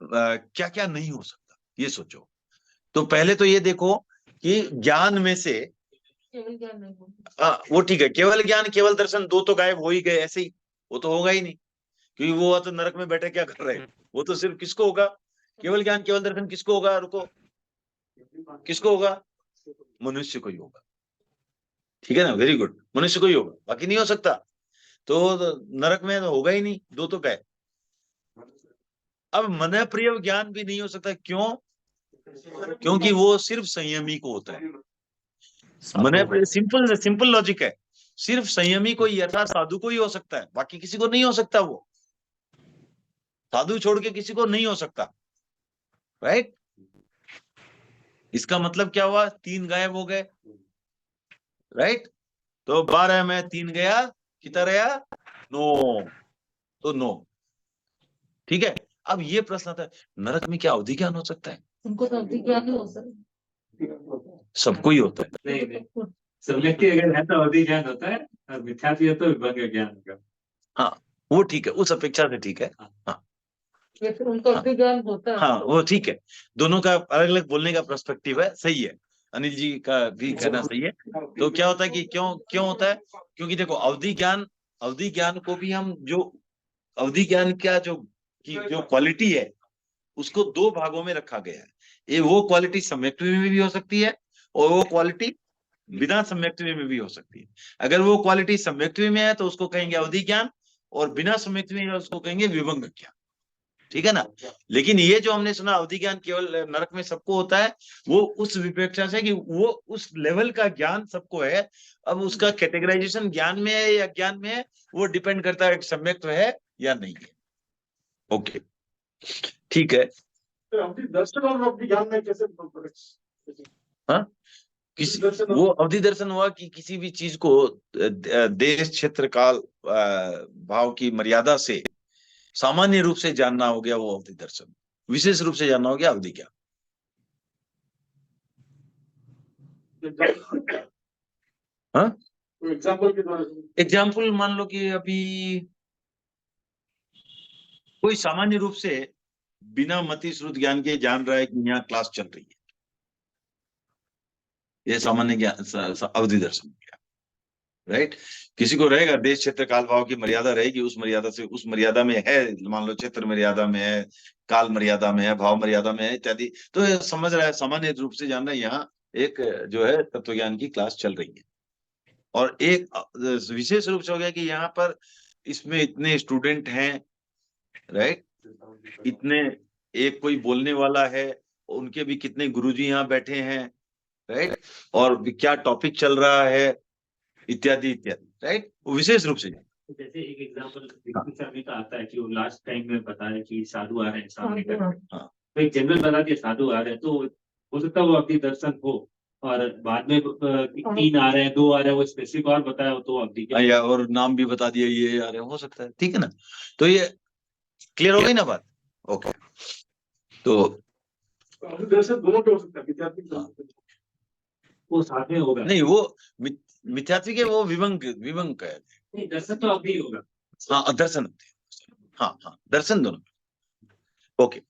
क्या क्या नहीं हो सकता, ये सोचो। तो पहले तो ये देखो कि ज्ञान में से वो ठीक है, केवल ज्ञान केवल दर्शन दो तो गायब हो ही गए ऐसे ही, वो तो होगा ही नहीं, क्योंकि वो तो नरक में बैठे क्या कर रहे हैं। वो तो सिर्फ किसको होगा? केवल ज्ञान केवल दर्शन किसको होगा? रुको, किसको होगा? मनुष्य को ही होगा, ठीक है ना, वेरी गुड, मनुष्य को ही होगा, बाकी नहीं हो सकता। तो नरक में तो होगा ही नहीं, दो तो गए। अब मन प्रिय ज्ञान भी नहीं हो सकता, क्यों? क्योंकि वो सिर्फ संयमी को होता है। मन सिंपल लॉजिक है, सिर्फ संयमी को ही अर्थात साधु को ही हो सकता है, बाकी किसी को नहीं हो सकता। वो साधु छोड़ के किसी को नहीं हो सकता, राइट? इसका मतलब क्या हुआ? 3 गायब हो गए, राइट? तो 12 में 3 गया, कितना रहा? 9, तो 9, ठीक है। अब ये प्रश्न आता है, नरक में क्या अवधि ज्ञान हो सकता है? उनको तो अवधि ज्ञान नहीं हो सकता। सबको ही होता है। नहीं नहीं, सम्यक्ति अगर है तो अवधि ज्ञान होता है, और मिथ्यात्व है तो विभंग ज्ञान होगा। हाँ, वो ठीक है, उस अपेक्षा से ठीक है। हाँ लेकिन उनको अवधि ज्ञान होता है। हाँ, वो ठीक है, दोनों का अलग अलग बोलने का पर्सपेक्टिव है, सही है, अनिल जी का भी कहना सही है। तो क्या होता है कि क्यों होता है? क्योंकि देखो अवधि ज्ञान को भी हम जो अवधि ज्ञान का जो क्वालिटी है, उसको 2 भागों में रखा गया है। ये वो क्वालिटी सम्यक्त्व में भी हो सकती है, और वो क्वालिटी बिना सम्यक्त्व में भी हो सकती है। अगर वो क्वालिटी सम्यक्त्व में है तो उसको कहेंगे अवधि ज्ञान, और बिना सम्यक्त्व में उसको कहेंगे विभंग ज्ञान, ठीक है ना। लेकिन ये जो हमने सुना अवधि ज्ञान केवल नरक में सबको होता है, वो उस विपेक्षा से कि वो उस लेवल का ज्ञान सबको है। अब उसका कैटेगराइजेशन ज्ञान में है या ज्ञान में है, वो डिपेंड करता है सम्यक्त्व है या नहीं है। ओके, ठीक है। तो अवधि दर्शन और अवधि ज्ञान में कैसे हाँ, किसी वो अवधि दर्शन हुआ कि किसी भी चीज को देश क्षेत्र काल भाव की मर्यादा से सामान्य रूप से जानना हो गया, वो अवधि दर्शन। विशेष रूप से जानना हो गया अवधि ज्ञान। हाँ, एग्जाम्पल के द्वारा? एग्जाम्पल मान लो कि अभी कोई सामान्य रूप से बिना मति श्रुत ज्ञान के जान रहा है कि यहाँ क्लास चल रही है, ये सामान्य ज्ञान अवधि दर्शन हो गया, राइट। किसी को रहेगा देश क्षेत्र काल भाव की मर्यादा रहेगी, उस मर्यादा से, उस मर्यादा में है, मान लो क्षेत्र मर्यादा में है, काल मर्यादा में है, भाव मर्यादा में है इत्यादि, तो ये समझ रहा है, सामान्य रूप से जानना यहाँ एक जो है तत्व ज्ञान की क्लास चल रही है। और एक विशेष रूप से हो गया कि यहाँ पर इसमें इतने स्टूडेंट हैं, राइट, इतने, एक कोई बोलने वाला है, उनके भी कितने गुरुजी यहाँ बैठे हैं, राइट, और क्या टॉपिक चल रहा है इत्यादि इत्यादि, राइट, विशेष रूप से। जैसे एक एग्जांपल विष्णु का आता है कि वो लास्ट टाइम में बताया कि साधु आ रहे हैं सामने कर, हाँ, तो एक जनरल बता दिया साधु आ रहे हैं, तो हो सकता है वो अवधि दर्शन हो, और बाद में 3 आ रहे हैं, 2 आ रहे हैं, वो स्पेसिफिक और बताया हो तो अवधि हाँ, या और नाम भी बता दिया ये आ रहे हो सकता है, ठीक है ना। तो ये क्लियर हो गई ना बात। ओके, तो अवधि दर्शन दोनों के हो सकता है, विद्यार्थी वो साथ में होगा। नहीं, वो मिथ्यात्वी के वो विभंग है। नहीं, दर्शन तो अवधि होगा। हाँ, दर्शन, हाँ हाँ, दर्शन दोनों। ओके,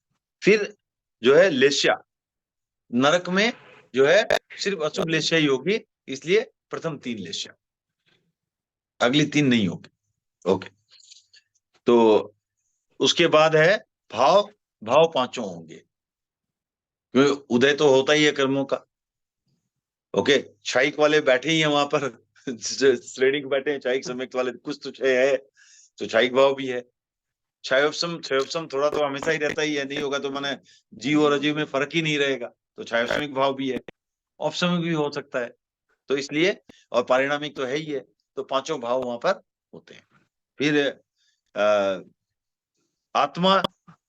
फिर जो है लेश्या, नरक में जो है सिर्फ अशुभ लेश्या ही होगी, इसलिए प्रथम 3 लेश्या, अगली 3 नहीं होगी। ओके, तो उसके बाद है भाव, भाव 5 होंगे, क्योंकि उदय तो होता ही है कर्मों का। ओके, क्षयिक वाले बैठे ही हैं वहां पर श्रेणी के बैठे हैं, क्षयिक सम्यक्त वाले, कुछ तो क्षय है, तो क्षयिक भाव भी है। क्षयोपम थोड़ा तो हमेशा ही रहता ही है, नहीं होगा तो माने जीव और अजीव में फर्क ही नहीं रहेगा, तो क्षयोपमिक भाव भी है, औपसमिक भी हो सकता है, तो इसलिए, और पारिणामिक तो है ही है, तो 5 भाव वहां पर होते हैं। फिर आत्मा,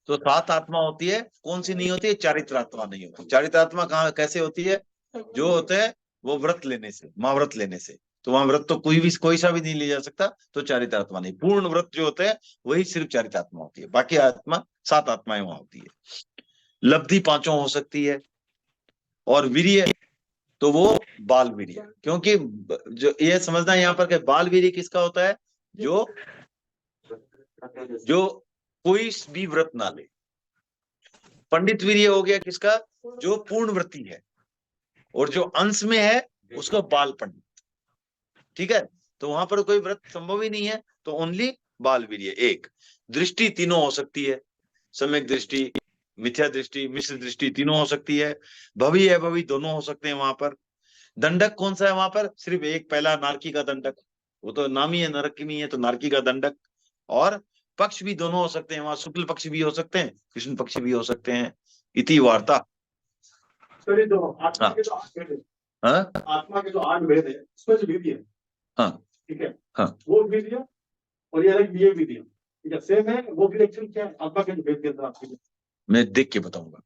तो 7 आत्मा होती है, कौन सी नहीं होती है? चारित्रात्मा नहीं होती। चारित्रात्मा कहाँ कैसे होती है? जो होते हैं वो व्रत लेने से, महाव्रत लेने से, तो वहां व्रत तो कोई सा भी नहीं ले जा सकता, तो चारित्रात्मा नहीं। पूर्ण व्रत जो होते हैं वही सिर्फ चारित्रात्मा होती है, बाकी आत्मा 7 आत्माएं वहां होती है। लब्धि 5 हो सकती है, और वीर्य तो वो बाल वीर्य, क्योंकि जो ये समझना यहाँ पर कि बाल वीर्य किसका होता है? जो कोई भी व्रत ना ले। पंडित वीर्य हो गया किसका? जो पूर्ण व्रती है, और जो अंश में है उसका बाल पंडित, ठीक है। तो वहां पर कोई व्रत संभव ही नहीं है, तो ओनली बाल वीर्य। एक दृष्टि तीनों हो सकती है, सम्यक दृष्टि, मिथ्या दृष्टि, मिश्र दृष्टि, तीनों हो सकती है। भवी अभवी दोनों हो सकते हैं वहां पर। दंडक कौन सा है वहां पर? सिर्फ एक, पहला नारकी का दंडक, वो तो नाम ही है, नरक की नहीं है, तो नारकी का दंडक। और पक्ष भी दोनों हो सकते हैं वहां, शुक्ल पक्ष भी हो सकते हैं, कृष्ण पक्ष भी हो सकते हैं। इति वार्ता। सर, ये दोनों आत्मा के जो 8 वेद है, आत्मा के जो 8 वेद है, उसमें जो विधि है, हाँ, ठीक है, हाँ, वो विधि है, और ये अलग ये विधि है, ठीक है, सेम है। वो भी एक्चुअली क्या है आत्मा के वेद के अंदर आपके, मैं देख के बताऊंगा,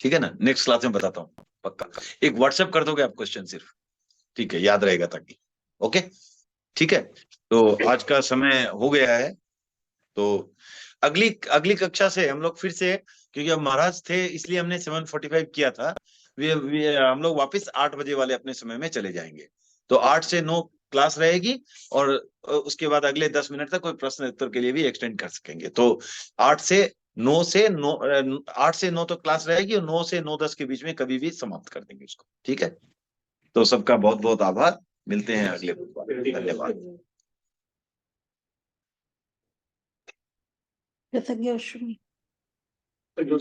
ठीक है ना, नेक्स्ट क्लास में बताता हूँ पक्का। एक व्हाट्सएप कर दोगे आप क्वेश्चन सिर्फ, ठीक है, याद रहेगा ताकि। ओके, ठीक है, तो आज का समय हो गया है, तो अगली अगली कक्षा से हम लोग फिर से, क्योंकि अब महाराज थे इसलिए हमने 7:45 किया था, हम लोग वापस 8 बजे वाले अपने समय में चले जाएंगे। तो 8 से 9 क्लास रहेगी, और उसके बाद अगले 10 मिनट तक कोई प्रश्न उत्तर के लिए भी एक्सटेंड कर सकेंगे। तो 8 से 9 तो क्लास रहेगी, और 9 से 9:10 के बीच में कभी भी समाप्त कर देंगे उसको, ठीक है। तो सबका बहुत बहुत आभार, मिलते हैं अगले बुधवार। धन्यवाद। कृतज्ञ अश्विनी। तो जो